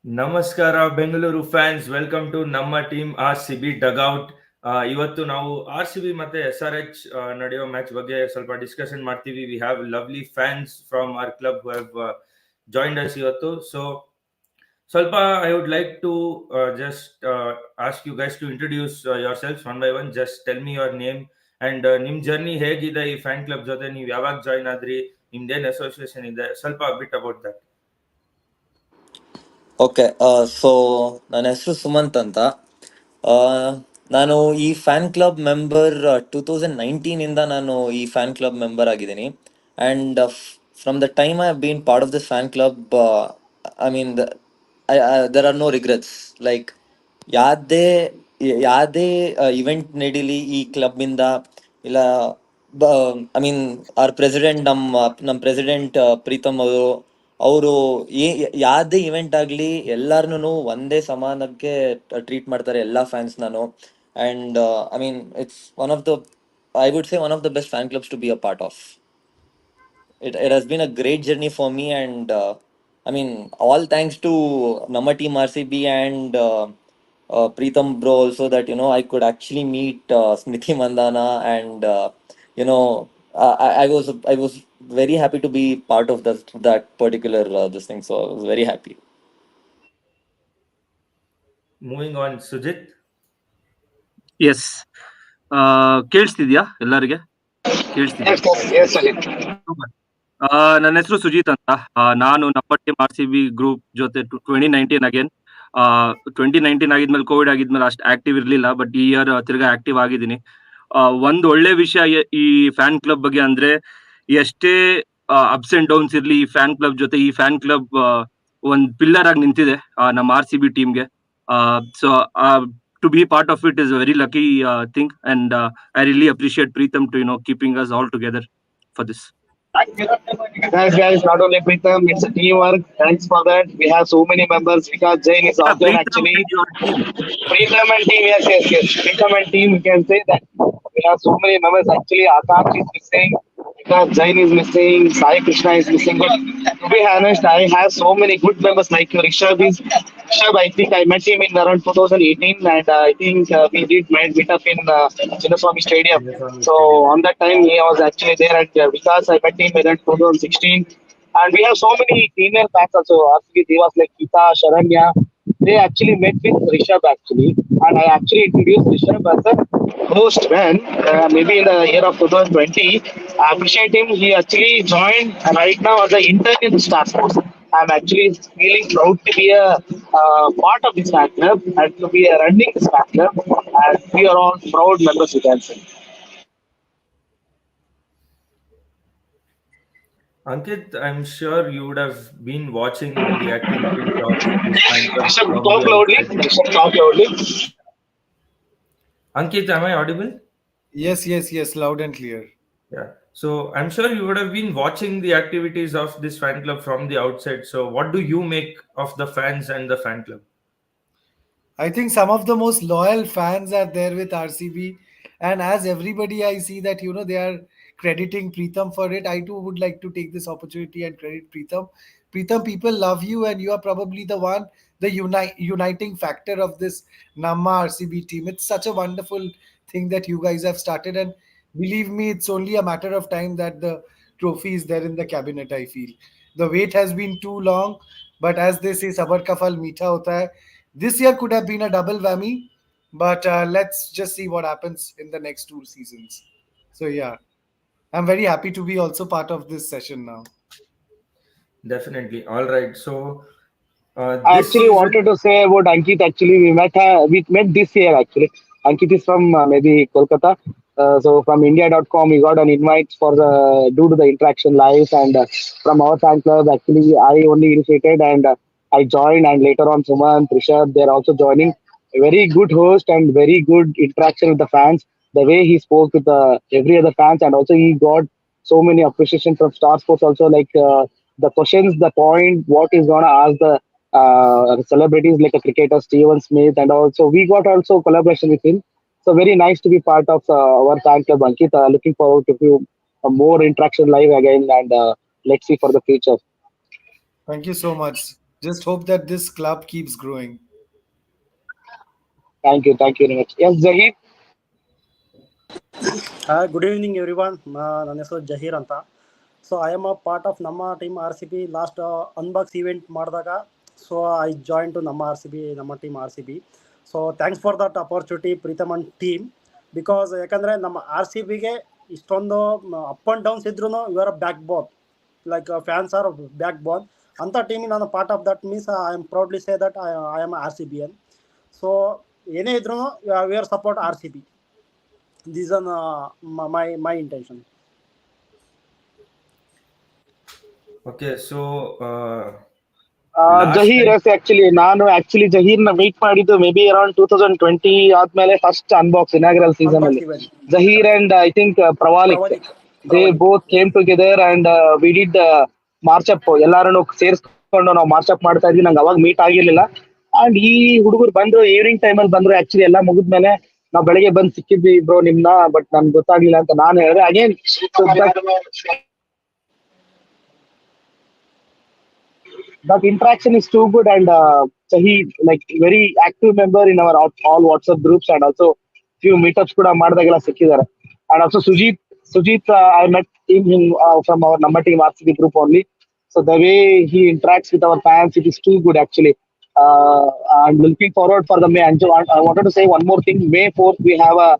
Namaskara Bengaluru fans, welcome to Nammateam RCB DUGOUT. ಇವತ್ತು ನಾವು RCB ಮತ್ತೆ SRH ನಡೆಯೋ ಮ್ಯಾಚ್ ಬಗ್ಗೆ ಸ್ವಲ್ಪ ಡಿಸ್ಕಷನ್ ಮಾಡ್ತೀವಿ. We have lovely fans from our club who have joined us ಇವತ್ತು. So ಸ್ವಲ್ಪ I would like to just ask you guys to introduce yourselves one by one. Just tell me your name and ನಿಮ್ journey ಹೇಗಿದೆ ಈ fan club ಜೊತೆ, ನೀವು ಯಾವಾಗ join ಆದ್ರಿ, ನಿಮ್ದೇನ್ ಅಸೋಸಿಯೇಷನ್ ಇದೆ, ಸ್ವಲ್ಪ bit about that. Okay, so ನನ್ನ ಹೆಸರು ಸುಮಂತ್ ಅಂತ. ನಾನು ಈ ಫ್ಯಾನ್ ಕ್ಲಬ್ ಮೆಂಬರ್ 2019 ನಾನು ಈ ಫ್ಯಾನ್ ಕ್ಲಬ್ ಮೆಂಬರ್ ಆಗಿದ್ದೀನಿ. And from the time I have been part of this fan club, I mean there are no regrets. Like ಯಾವುದೇ ಇವೆಂಟ್ ನಡೀಲಿ ಈ ಕ್ಲಬ್ಬಿಂದ, ಇಲ್ಲ ಐ ಮೀನ್ ಆರ್ ಪ್ರೆಸಿಡೆಂಟ್, ನಮ್ಮ ಪ್ರೆಸಿಡೆಂಟ್ ಪ್ರೀತಮ್ ಅವರು ಯಾವುದೇ ಇವೆಂಟ್ ಆಗಲಿ ಎಲ್ಲಾರನ್ನೂ ಒಂದೇ ಸಮಾನಕ್ಕೆ ಟ್ರೀಟ್ ಮಾಡ್ತಾರೆ, ಎಲ್ಲ ಫ್ಯಾನ್ಸ್ ನಾನು. And I mean it's I would say one of the best fan clubs to be a part of. It has been a great journey for me, and I mean, all thanks to Nammateam RCB and Preetham bro also, that I could actually meet Smriti Mandana, and I was very happy to be part of that particular this thing. So I was very happy. Moving on, Sujit. Yes, ಕೇಳಿಸ್ತಿದ್ಯಾ ಎಲ್ಲರಿಗೆ? ಕೇಳಿಸ್ತಿದ್ಯಾ? ನನ್ನ ಹೆಸರು ಸುಜಿತ್ ಅಂತ. ನಾನು ನಮ್ಮಟೀಮ್ RCB group ಜೊತೆ 2019 again 2019 ಆಗಿದ್ಮೇಲೆ, Covid ಆಗಿದ್ಮೇಲೆ ಅಷ್ಟು active ಇರ್ಲಿಲ್ಲ, ಬಟ್ ಈ ಇಯರ್ ತಿರ್ಗಾ ಆಕ್ಟಿವ್ ಆಗಿದ್ದೀನಿ. ಒಂದು ಒಳ್ಳೆ ವಿಷಯ ಈ ಫ್ಯಾನ್ ಕ್ಲಬ್ ಬಗ್ಗೆ ಅಂದ್ರೆ, ಎಷ್ಟೇ ಅಪ್ಸ್ ಅಂಡ್ ಡೌನ್ಸ್ ಇರ್ಲಿ, ಈ ಫ್ಯಾನ್ ಕ್ಲಬ್ ಜೊತೆ ಈ ಫ್ಯಾನ್ ಕ್ಲಬ್ ಒಂದ್ ಪಿಲ್ಲರ್ ಆಗಿ ನಿಂತಿದೆ ನಮ್ಮ RCB ಟೀಮ್ಗೆ. So to be part of it is a very lucky thing, and I really appreciate Preetham to keeping us all together for this. Thanks guys, not only Preetham, it's a teamwork. Thanks for that. We have so many members because Jain is offline actually. Preetham and team, yes. Preetham and team, we can say that we have so many members actually. Akash is missing because Jain is missing, Sai Krishna is missing. But to be honest, I have so many good members like Rishabh. I think I met him in around 2018, and I think we did meet up in Chinnaswamy Stadium. So on that time, he was actually there, and because I met him in 2016. And we have so many female fans also. RCB Devas like Geeta, Sharanya, they actually met with Rishabh actually, and I actually introduced Rishabh as a host when maybe in the year of 2020. I appreciate him. He actually joined right now as an intern in the staff force. I'm actually feeling proud to be a part of this fan club and to be running this fan club. And we are all proud members, you can say. Ankit, I'm sure you would have been watching the activities of this fan club. Talk loudly. Ankit, am I audible? Yes, loud and clear. Yeah. So I'm sure you would have been watching the activities of this fan club from the outside. So what do you make of the fans and the fan club? I think some of the most loyal fans are there with RCB, and as everybody I see that they are crediting Preetham for it. I too would like to take this opportunity and credit Preetham. Preetham, people love you, and you are probably the uniting factor of this Namma RCB team. It's such a wonderful thing that you guys have started, and believe me, it's only a matter of time that the trophy is there in the cabinet. I feel the wait has been too long, but as they say, sabar ka phal meetha hota hai. This year could have been a double whammy, but let's just see what happens in the next 2 seasons. So yeah, I'm very happy to be also part of this session now. Definitely. All right. So I actually wanted to say about Ankit. Actually, we met this year. Actually, Ankit is from maybe Kolkata. So from India.com, we got an invite for due to the interaction live, and from our fan club. Actually, I only initiated, and I joined, and later on, Suman, Rishabh, they're also joining. A very good host and very good interaction with the fans. The way he spoke with every other fans, and also he got so many appreciation from Star Sports also, like the questions, the point, what he's gonna ask the celebrities like a cricketer Steven Smith, and also we got also collaboration with him. So very nice to be part of our fan club, Ankit. Looking forward to more interaction live again, and let's see for the future. Thank you so much. just hope that this club keeps growing. Thank you very much. Yes, Zahid. Good evening, everyone. ನನ್ನ ಹೆಸರು ಜಹೀರ್ ಅಂತ. So I am a part of ನಮ್ಮ team RCB. Last unbox event ಮಾಡಿದಾಗ so I join to ನಮ್ಮ team RCB. So thanks for that opportunity Preetham and team. Because ಯಾಕಂದರೆ ನಮ್ಮ RCBಗೆ ಇಷ್ಟೊಂದು ಅಪ್ ಆ್ಯಂಡ್ ಡೌನ್ಸ್ ಇದ್ರೂ ಇವರ backbone, like fans are backbone ಅಂಥ ಟೀಮಿಗೆ ನಾನು part of that means I am proudly say that I am RCBN. So ಏನೇ ಇದ್ರೂ we are support RCB. These are my intention. Okay, so Zaheer actually ನಾನು ಜಹೀರ್ನ meet ಮಾಡಿದ್ದು may be around 2020 ಆದ್ಮೇಲೆ first unbox inaugural season ಅಲ್ಲಿ. Zaheer and I think Pravalik, they both came together and we did march up. ಎಲ್ಲಾರನ್ನು ಸೇರಿಸ್ಕೊಂಡು ನಾವು March up ಮಾಡ್ತಾ ಇದ್ವಿ. ನಂಗೆ ಅವಾಗ ಮೀಟ್ ಆಗಿರ್ಲಿಲ್ಲ. ಅಂಡ್ ಈ ಹುಡುಗರು ಬಂದ್ರು ಈವ್ನಿಂಗ್ ಟೈಮ್ ಅಲ್ಲಿ ಬಂದ್ರು. ಆಕ್ಚುಲಿ ಎಲ್ಲ ಮುಗಿದ್ಮೇಲೆ ನಾವು ಬೆಳಗ್ಗೆ ಬಂದು ಸಿಕ್ಕಿದ್ವಿ ಬ್ರೋ ನಿಮ್ನ, ಬಟ್ ನನ್ಗೆ ಗೊತ್ತಾಗ್ಲಿಲ್ಲ ಅಂತ ನಾನು ಹೇಳಿದೆ. Again that interaction is too good, and he like very active member in our all WhatsApp groups, and also few meetups kuda ಮಾಡಿದಾಗೆಲ್ಲ ಸಿಕ್ಕಿದ್ದಾರೆ. And also Sujit, I met him from our Namma team RCB group only. So the way he interacts with our fans, it is too good actually. I'm looking forward for the May. And I wanted to say one more thing. May 4th we have a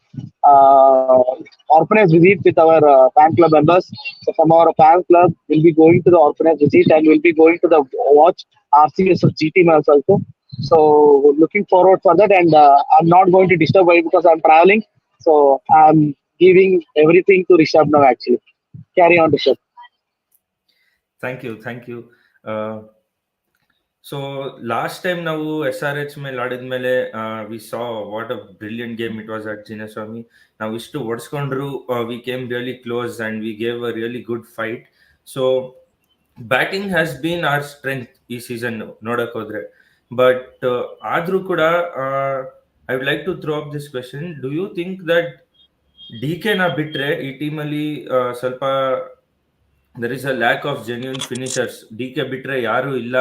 orphanage visit with our fan club members. So from our fan club, we'll be going to the orphanage visit, and we'll be going to the watch RCB versus GT match also. So looking forward for that. And I'm not going to disturb you because I'm traveling. So I'm giving everything to Rishabh now actually. Carry on, Rishabh. Thank you. So last time ನಾವು SRH ಮೇಲೆ ಆಡಿದ್ಮೇಲೆ we saw what a brilliant game it was at Chinnaswamy. ನಾವು ಇಷ್ಟು ಹೊಡ್ಸ್ಕೊಂಡ್ರು, we came really close and we gave a really good fight. So batting has been our strength ಈ season ನೋಡಕ್ ಹೋದ್ರೆ. But ಆದ್ರೂ ಕೂಡ I would like to throw up this question. Do you think that DK ನ ಬಿಟ್ರೆ ಈ ಟೀಮಲ್ಲಿ ಸ್ವಲ್ಪ there is a lack of genuine finishers? DK ಬಿಟ್ರೆ ಯಾರು ಇಲ್ಲ.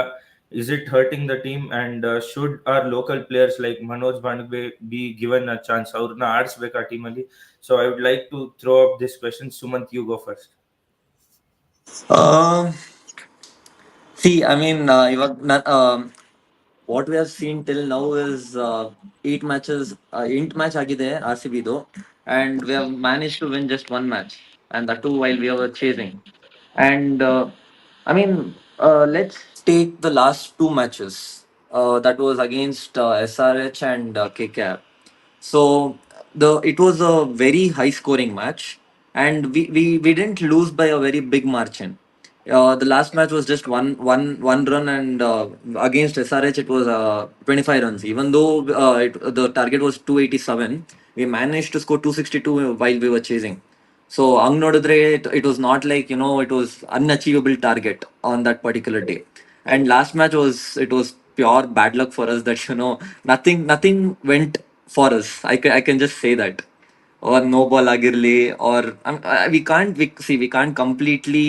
Is it hurting the team? And should our local players like Manoj Bandbe be given a chance? ಅವ್ರನ್ನ ಆಡಿಸ್ಬೇಕಾ ಟೀಮಲ್ಲಿ? So I would like to throw up this question. Sumant, you go first. See, I mean, what we have seen till now is 8 match agide RCB though, and we have managed to win just one match, and that too while we were chasing. And I mean, let's take the last two matches. That was against SRH and KKR. So it was a very high scoring match, and we didn't lose by a very big margin. The last match was just one run, and against SRH it was 25 runs. Even though the target was 287, we managed to score 262 while we were chasing. So Ang Nodadre, it was not like it was unachievable target on that particular day. And last match was pure bad luck for us that nothing went for us. I can just say that. Or no ball agirli, or we can't completely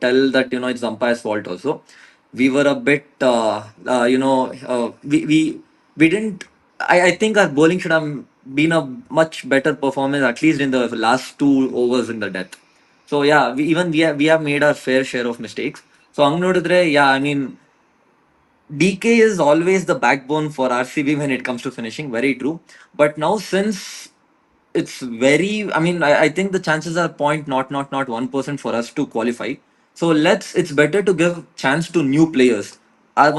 tell that it's umpire's fault also. We were a bit we didn't. I think our bowling should have been a much better performance, at least in the last 2 overs in the death. So yeah, we have made our fair share of mistakes. So Ang Nodidre, yeah, I mean, DK is always the backbone for RCB when it comes to finishing. Very true. But now since it's very, I mean, I think the chances are point not 1% for us to qualify. So it's better to give chance to new players.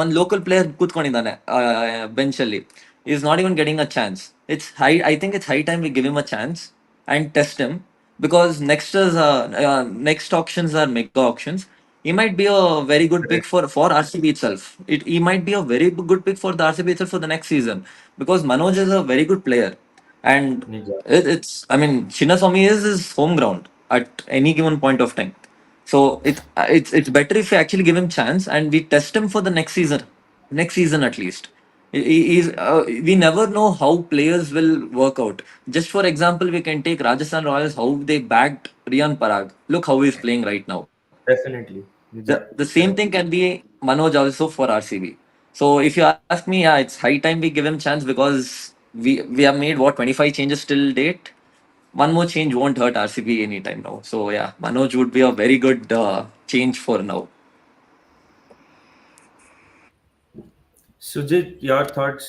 One local player ಕೂತ್ಕೊಂಡಿದ್ದಾನೆ bench ಅಲ್ಲಿ is not even getting a chance. I think it's high time we give him a chance and test him, because next auctions are mega auctions. He might be a very good pick for RCB itself. He might be a very good pick for the RCB itself for the next season, because Manoj is a very good player. And ನಿಜ. I mean, Chinnaswamy is his home ground at any given point of time. So it's better if we actually give him chance and we test him for the next season at least. We never know how players will work out. Just for example, we can take Rajasthan Royals, how they bagged Riyan Parag. Look how he's playing right now. Definitely. ನಿಜ. The same thing can be Manoj also for RCB. So if you ask me, yeah, it's high time we give him chance because we have made what 25 changes till date. One more change won't hurt RCB anytime now. So yeah, Manoj would be a very good change for now. Sujit, your thoughts?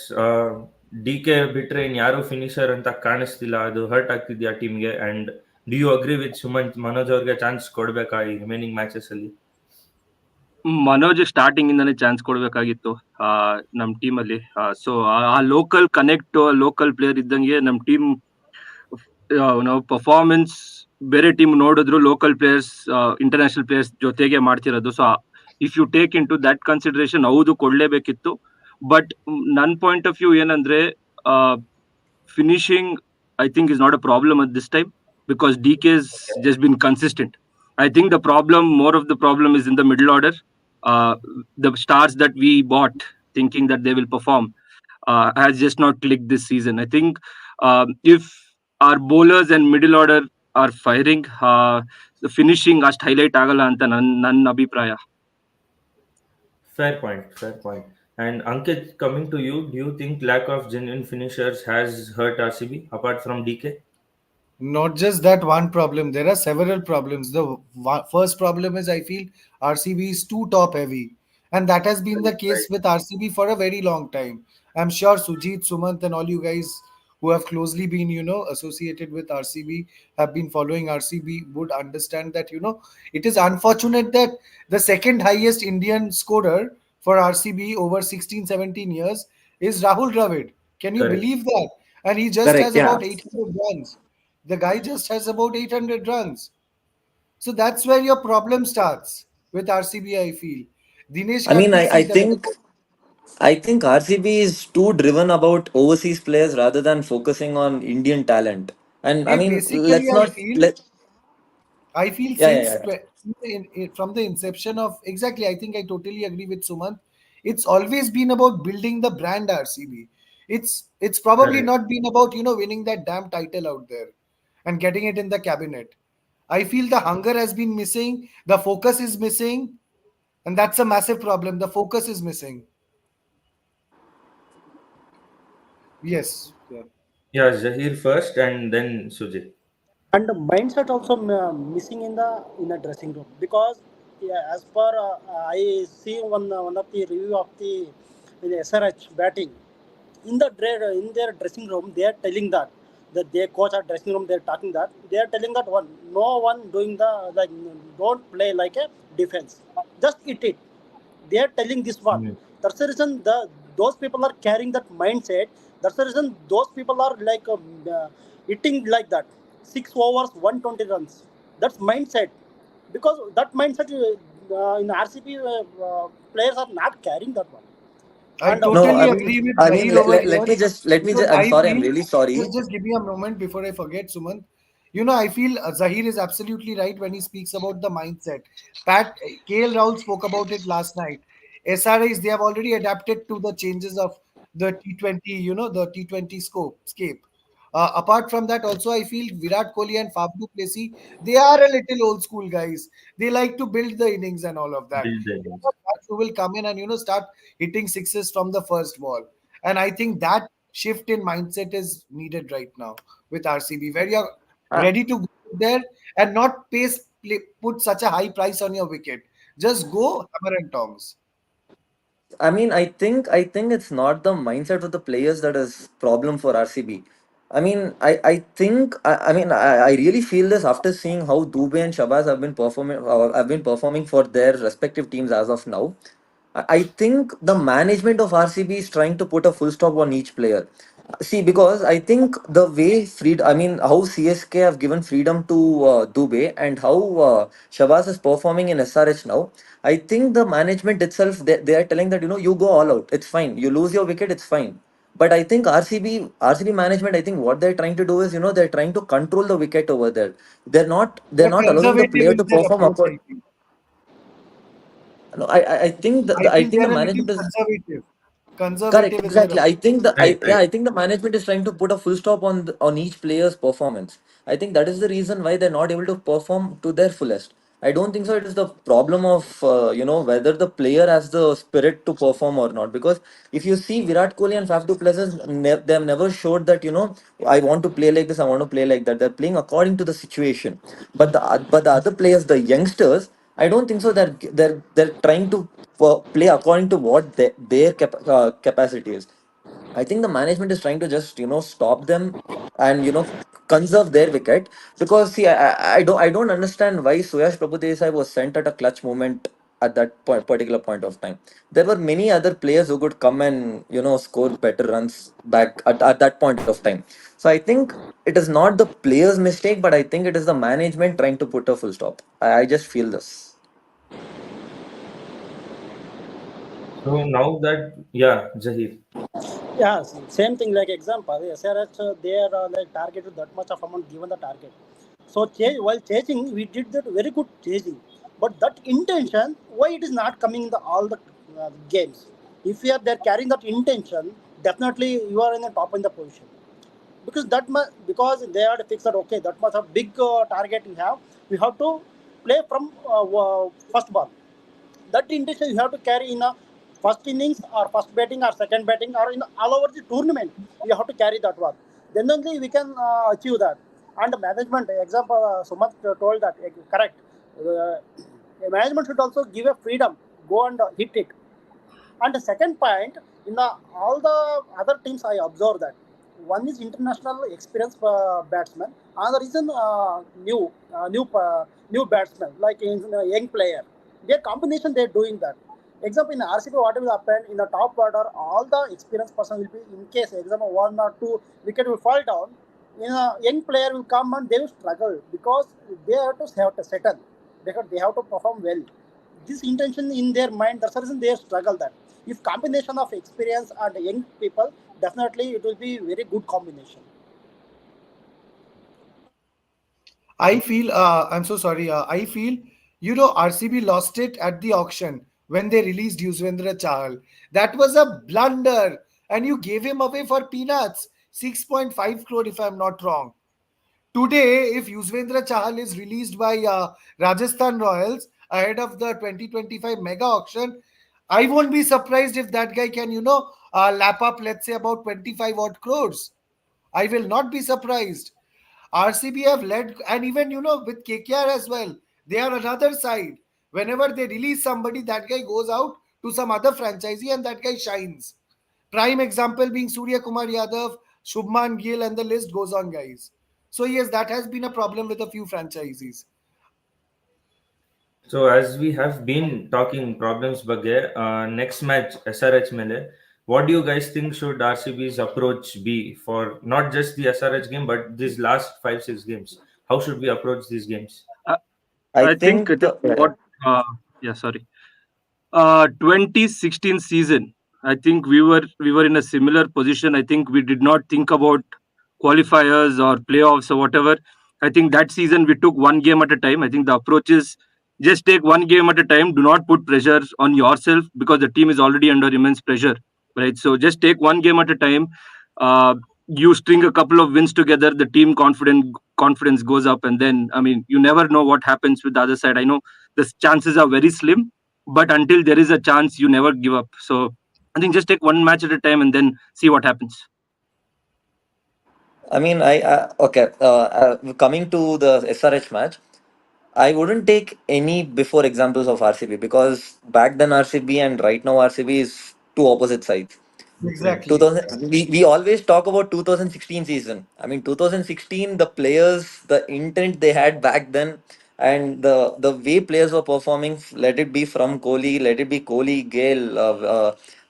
D K ಬಿಟ್ರೆ ಇನ್ ಯಾರು finisher ಅಂತ ಕಾಣಿಸ್ತಿಲ್ಲ, ಅದು hurt ಆಗ್ತಿದ್ಯಾ ಟೀಮ್ಗೆ? And do you agree with Sumanth, Manoj ಅವ್ರಿಗೆ chance ಕೊಡ್ಬೇಕಾ ಈ ರಿಮೈನಿಂಗ್ ಮ್ಯಾಚಸ್ ಅಲ್ಲಿ? ಮನೋಜ್ ಸ್ಟಾರ್ಟಿಂಗ್ ಇಂದಾನೆ ಚಾನ್ಸ್ ಕೊಡ್ಬೇಕಾಗಿತ್ತು ನಮ್ ಟೀಮ್ ಅಲ್ಲಿ. ಸೊ ಆ ಲೋಕಲ್ ಕನೆಕ್ಟ್, ಲೋಕಲ್ ಪ್ಲೇಯರ್ ಇದ್ದಂಗೆ ನಮ್ ಟೀಮ್ ನಾವು ಪರ್ಫಾರ್ಮೆನ್ಸ್ ಬೇರೆ ಟೀಮ್ ನೋಡಿದ್ರು ಲೋಕಲ್ ಪ್ಲೇಯರ್ಸ್, ಇಂಟರ್ನ್ಯಾಷನಲ್ ಪ್ಲೇಯರ್ಸ್ ಜೊತೆಗೆ ಮಾಡ್ತಿರೋದು. So if you take into that consideration, ಹೌದು ಕೊಡ್ಲೇಬೇಕಿತ್ತು. ಬಟ್ ನನ್ ಪಾಯಿಂಟ್ ಆಫ್ ವ್ಯೂ ಏನಂದ್ರೆ, finishing I think is not a problem at this time because DK's just been consistent. I think more of the problem is in the middle order. The stars that we bought thinking that they will perform has just not clicked this season. I think if our bowlers and middle order are firing, the finishing ಅಷ್ಟು highlight ಆಗಲ್ಲ ಅಂತ ನನ್ನ ಅಭಿಪ್ರಾಯ. Fair point, fair point. And Ankit, coming to you, do you think lack of genuine finishers has hurt RCB apart from DK? Not just that one problem. There are several problems. The first problem is I feel RCB is too top heavy, and that has been the case with RCB for a very long time. I'm sure Sujit, Sumant, and all you guys who have closely been, associated with RCB, have been following RCB, would understand that, it is unfortunate that the second highest Indian scorer for RCB over 16, 17 years is Rahul Dravid. Can you Correct. believe that? And he just Correct, has yeah. about 800 runs. The guy just has about 800 runs. So that's where your problem starts with RCB, I feel. Dinesh I mean, Karthik, I think RCB is too driven about overseas players rather than focusing on Indian talent. And I mean, basically, let's not let. I feel Yeah, yeah, since yeah. from the inception of exactly, I think I totally agree with Sumant. It's always been about building the brand RCB. It's probably Correct. not been about winning that damn title out there and getting it in the cabinet. I feel the hunger has been missing, the focus is missing, and that's a massive problem. The focus is missing. Yes. Yeah. Yeah, Zahir first and then Sujit. And the mindset also missing in the dressing room, because yeah, as per I see one of the review of the in the SRH batting in in their dressing room, they are telling that their coach at dressing room, they are talking that they are telling that no one doing the like, don't play like a defense, just hit it. They are telling this one. Mhm. That's the reason those people are carrying that mindset. That's the reason those people are like hitting like that. 6 overs, 120 runs. That's mindset. Because that mindset in RCB players are not carrying that one. I And No, totally agree with I mean, Zahir over let me here. just. Because I'm I sorry. I'm feel, really sorry. just give me a moment before I forget, Sumant. I feel Zahir is absolutely right when he speaks about the mindset. KL Rahul spoke about it last night. SRH, they have already adapted to the changes of the T20, the T20 scape. Apart from that, also I feel Virat Kohli and Faf du Plessis, they are a little old school guys. They like to build the innings and all of that. Build the They are innings. not guys who will come in and start hitting sixes from the first ball. And I think that shift in mindset is needed right now with RCB, where you're Uh, ready to go there and not put such a high price on your wicket. Just go hammer and tongs. I mean, I think it's not the mindset of the players that is problem for RCB. I mean, I think I really feel this after seeing how Dubey and Shabazz have been performing for their respective teams as of now. I think the management of RCB is trying to put a full stop on each player. See, because I think the way I mean, how CSK have given freedom to Dubey and how Shabazz is performing in SRH now. I think the management itself, they are telling that, you go all out. It's fine. You lose your wicket, it's fine. But I think RCB management, I think what they're trying to do is, they're trying to control the wicket over there. They're They're not allowing the conservative player in to their perform approach, upward. I feel. No, I think I I feel think the they're a little management is conservative. correct. Conservative in their Exactly. approach. Right, right. I think the management is trying to put a full stop on each player's performance. I think that is the reason why they're not able to perform to their fullest. I don't think so. It is the problem of whether the player has the spirit to perform or not. Because if you see Virat Kohli and Faf du Plessis, they have never showed that I want to play like this, I want to play like that. They're playing according to the situation. But the other players, the youngsters, I don't think so. They're trying to play according to what their capacity is. I think the management is trying to just stop them and conserve their wicket, because see I don't understand why Suyash Prabhu Desai was sent at a clutch moment at that particular point of time. There were many other players who could come and score better runs back at that point of time. So I think it is not the player's mistake, but I think it is the management trying to put a full stop. I just feel this. So now that, yeah, Zahir. Yeah, same thing like example, SRH, they are like targeted that much of amount given the target. So while chasing, we did that very good chasing. But that intention, why it is not coming in the all the games? If you are there carrying that intention, definitely you are in the top in the position. Because that much, because they are fixed that okay, that much a big target we have to play from first ball. That intention you have to carry in a first innings or first batting or second batting or in all over the tournament. You have to carry that one. Then only we can achieve that. And management, example, Sumat told that correct. Management should also give a freedom, go and hit it. And the second point, in the all the other teams, I observe that one is international experienced batsman, another is new batsman, like in a young player. Their combination, they're doing that. Example in RCB, what will happen in the top order, all the experienced person will be in case example one or two wicket will fall down. In a young player will come and they will struggle because they have to settle. They have to perform well. This intention in their mind, that's the reason they struggle that. If combination of experience and young people, definitely it will be very good combination. I feel, I'm so sorry. I feel, RCB lost it at the auction when they released Yuzvendra Chahal. That was a blunder, and you gave him away for peanuts. 6.5 crore, if I'm not wrong. Today, if Yuzvendra Chahal is released by Rajasthan Royals ahead of the 2025 mega auction, I won't be surprised if that guy can, lap up, let's say, about 25 odd crores. I will not be surprised. RCB have led, and even with KKR as well, they are another side. Whenever they release somebody, that guy goes out to some other franchisee and that guy shines. Prime example being Surya Kumar Yadav, Shubman Gill, and the list goes on, guys. So yes, that has been a problem with a few franchisees. So as we have been talking problems ಬಗ್ಗೆ, next match SRH ಮೇಲೆ, what do you guys think should RCB's approach be for not just the SRH game but these last 5-6 games? How should we approach these games? Uh, I I think think what yeah, sorry. 2016 season, I think we were in a similar position. I think we did not think about qualifiers or playoffs or whatever. I think that season we took one game at a time. I think the approach is just take one game at a time. Do not put pressure on yourself because the team is already under immense pressure, right? So just take one game at a time. Uh, you string a couple of wins together, the team confidence goes up, and then I mean you never know what happens with the other side. I know the chances are very slim, but until there is a chance, you never give up. So I think just take one match at a time and then see what happens. I mean, okay. Coming to the SRH match, I wouldn't take any before examples of RCB, because back then RCB and right now RCB is two opposite sides. Yes. Exactly. 2000, we always talk about 2016 season. I mean, 2016, the players, the intent they had back then, and the way players were performing, let it be from Kohli, let it be Kohli, Gale,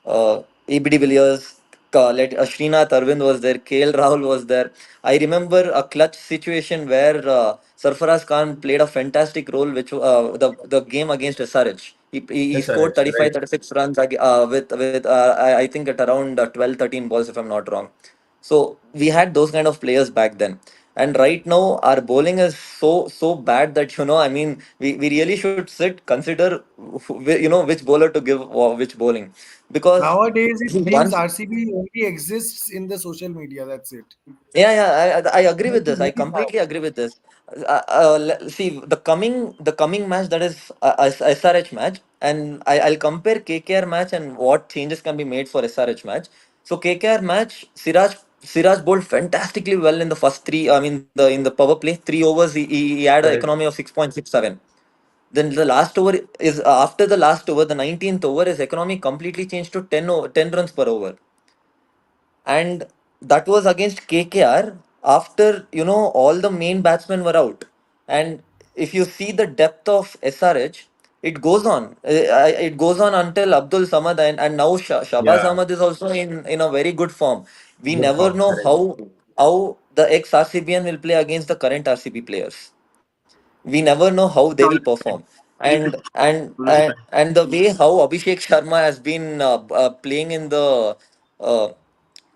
ABD Villiers, Srinath Arvind was there, KL Rahul was there. I remember a clutch situation where Sarfaraz Khan played a fantastic role, which the game against SRH. He scored SRH, right? 35-36 runs with I think at around 12 13 balls, if I'm not wrong. So we had those kind of players back then. And right now, our bowling is so bad that, I mean, we really should consider, which bowler to give or which bowling, because Nowadays, it seems once. RCB only exists in the social media. That's it. Yeah, I agree with Nothing this. I really now. completely agree with this. See, the coming match, that is SRH match, and I'll compare KKR match and what changes can be made for SRH match. So KKR match, Siraj bowled fantastically well in the first three. I mean, in the power play, 3 overs, he had an Correct. economy of 6.67. Then the last over is after the last over, the 19th over, his economy completely changed to 10 runs per over, and that was against KKR after all the main batsmen were out. And if you see the depth of SRH, it goes on. It goes on until Abdul Samad, and now Shabaz Yeah. Ahmad is also in a very good form. We Good never form. know Correct. how the ex RCBN will play against the current RCB players. We never know how they will perform. And the way how Abhishek Sharma has been playing in the uh,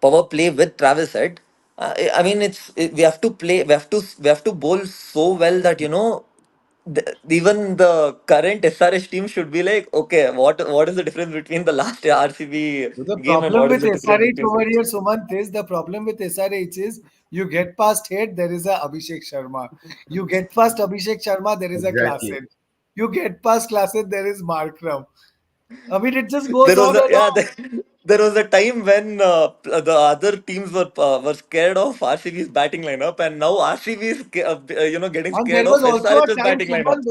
power play with Travis Head, I mean, we have to play, we have to bowl so well that even the current SRH team should be like, okay, what is the difference between the last RCB So the game, and problem what is with the difference SRH between over this? here, Sumant, is the problem with SRH is you get past head, there is a Abhishek Sharma. You get past Abhishek Sharma, there is a Exactly. Klassen. You get past Klassen, there is Markram. I mean, it just goes There was on a and yeah on. there was a time when the other teams were scared of RCB's batting lineup, and now RCB is getting And scared there of was also a SRH's time, batting lineup.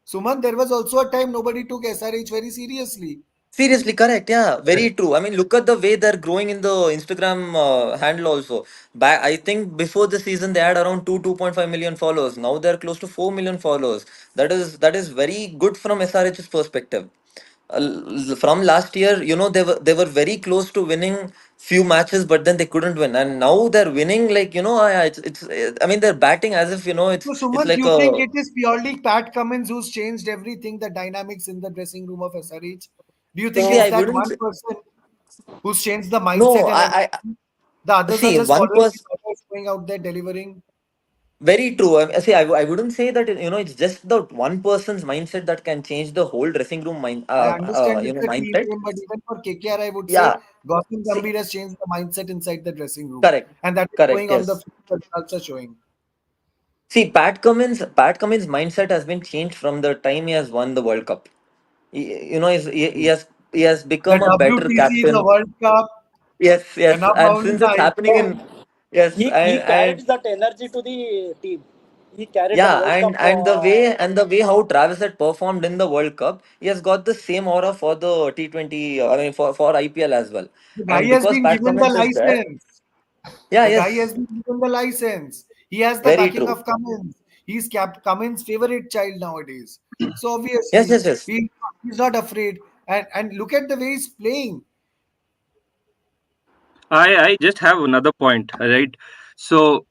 Suman, there was also a time nobody took SRH very seriously. Seriously, correct. Yeah, very Correct. true. I mean, look at the way they're growing in the Instagram handle also. Back, I think before the season they had around 2.5 million followers. Now they're close to 4 million followers. That is very good from SRH's perspective. From last year, they were very close to winning few matches, but then they couldn't win. And now they're winning, like, I mean, they're batting as if, So, it's Sumant, like you think a. it is purely Pat Cummins who's changed everything, the dynamics in the dressing room of SRH? Do you think See, it's I that wouldn't one say, person who's changed the no, mindset and I everything? The others are see just one following person. the orders, going out there delivering. Very true. I wouldn't say that, it's just the one person's mindset that can change the whole dressing room I understand it's a team mindset. game, but even for KKR, I would say Yeah. Gautam See, Gambhir has changed the mindset inside the dressing room. correct. And that is Correct. showing on the Yes. field, the results are showing. See, Pat Cummins' mindset has been changed from the time he has won the World Cup. He has The become a better WTC, the captain. World Cup, Yes, and yes. now And in since the it's happening IPL. in. Yes, He and carried that energy to the team. He carried the yeah, World and Cup. and the way how Travis had performed in the World Cup, he has got the same aura for the T20. I mean, for IPL as well. The guy And has because been Pat given the Cummins is there, license. yeah, The guy has yes, been given the license. He has the very backing true. of Cummins. He's Cummins' favorite child nowadays. So Yes, obviously, yes, yes. he's not afraid. And look at the way he's playing. I just have another point, right? So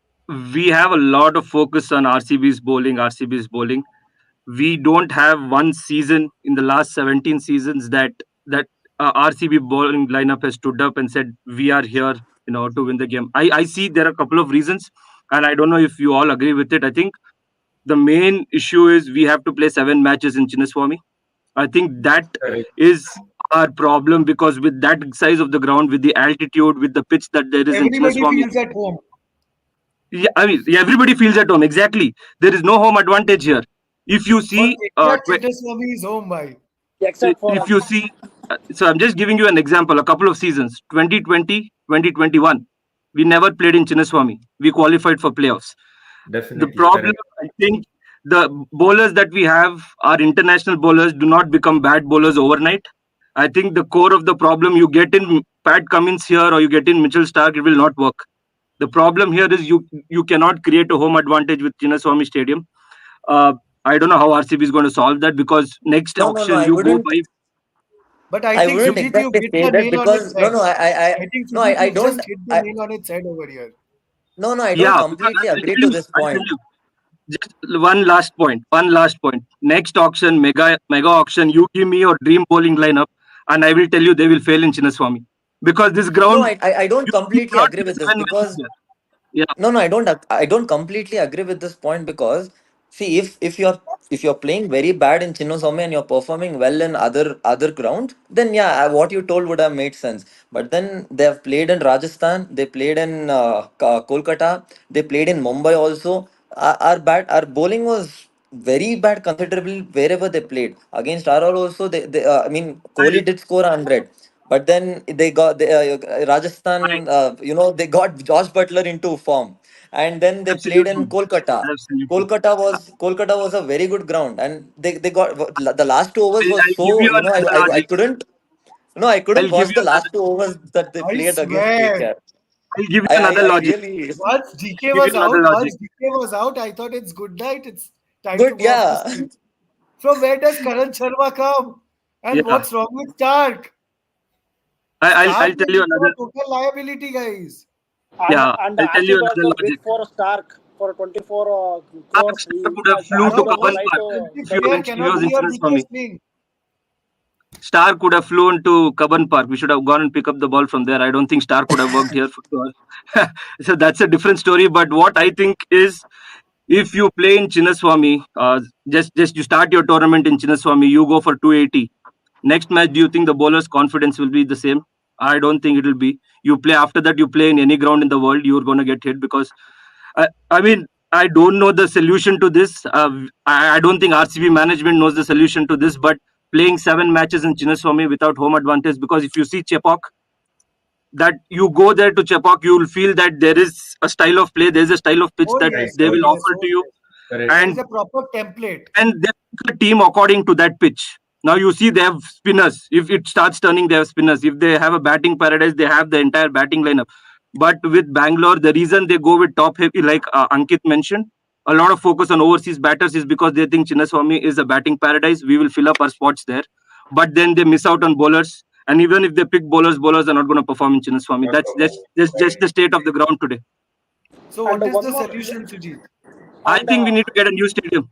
we have a lot of focus on RCB's bowling, RCB's bowling. We don't have one season in the last 17 seasons that RCB bowling lineup has stood up and said we are here, to win the game. I see there are a couple of reasons, and I don't know if you all agree with it. I think the main issue is we have to play 7 matches in Chinnaswamy. I think that Correct. is our problem, because with that size of the ground, with the altitude, with the pitch that there is in Everybody Chinnaswamy, feels at home. yeah, I mean, yeah, everybody feels at home. Exactly. There is no home advantage here. If you For see, KKR, Chinnaswamy is home by. Except for if you see, so I'm just giving you an example. A couple of seasons, 2020, 2021, we never played in Chinnaswamy. We qualified for playoffs. The Definitely. problem, Correct. I think, the bowlers that we have, our international bowlers, do not become bad bowlers overnight. I think the core of the problem, you get in Pat Cummins here or you get in Mitchell Stark, it will not work. The problem here is you cannot create a home advantage with Chinnaswamy Stadium. Uh, I don't know how RCB is going to solve that, because next No, no, no. auction I you go wouldn't. by. But I I think wouldn't Sujit, you've exactly hit say the that, nail on its because no, head. no. I think No, Sujit, I you've don't. just hit the I nail on its head over here. No, no. I don't Yeah, because completely I'll agree tell to you, this I'll tell point. you. Just one last point. One last point. Next auction, mega auction, you give me your dream bowling lineup, and I will tell you they will fail in Chinnaswamy, because this No, ground, I don't you completely cannot agree play with this, 7 matches because there. Yeah, No, I don't completely agree with this point because see, if you're playing very bad in Chinnaswamy and you're performing well in other ground, then yeah, what you told would have made sense. But then they have played in Rajasthan, they played in Kolkata, they played in Mumbai also. Our bowling was very bad considerably wherever they played. Against RR also, I mean, I, Kohli did score 100. But then I Rajasthan, they got Josh Butler into form, and then they played in absolutely, Kolkata. absolutely. Kolkata was a very good ground, and they got the last 2 overs was I'll give so, you another I logic. couldn't, I couldn't I'll give watch you the last another. 2 overs that they I played against swear. KKR. I'll give you another I logic. really Once DK Give you was another out, logic. I thought it's good night. It's time to good, go off the yeah. stage. From where does Karan Sharma come? And Yeah, what's wrong with Stark? I'll Stark tell will you become another. a total liability, guys. Yeah, And I'll tell you RCB another also bid logic. for Stark for 24 Stark, crores. Stark would have Has flew to No, RCB has boss, the Kaban right Park to this if he bid. was player in, if he cannot was be in your Chinnaswamy. weakest link. Stark would have flown to Kaban Park. We should have gone and pick up the ball from there. I don't think Stark would have worked here for sure. So that's a different story. But what I think is, if you play in Chinnaswamy, just you start your tournament in Chinnaswamy, you go for 280. Next match, do you think the bowler's confidence will be the same? I don't think it will be. You play after that, you play in any ground in the world, you're going to get hit because I mean, I don't know the solution to this. I don't think RCB management knows the solution to this, but playing 7 matches in Chinnaswamy without home advantage, because if you see Chepauk, that you go there to Chepauk, you will feel that there is a style of play, there's a style of pitch Oh that Right, yes, they oh right. will yes, offer oh to you, yes. Correct. There is and a proper template. they pick a team according to that pitch. Now you see they have spinners. If it starts turning, they have spinners. If they have a batting paradise, they have the entire batting lineup. But with Bangalore, the reason they go with top heavy, like Ankit mentioned, a lot of focus on overseas batters is because they think Chinnaswamy is a batting paradise. We will fill up our spots there. But then they miss out on bowlers. And even if they pick bowlers, bowlers are not going to perform in Chinnaswamy. Not That's right. just the state of the ground today. So And what is one the more, solution, Sujit? I and think we need to get a new stadium.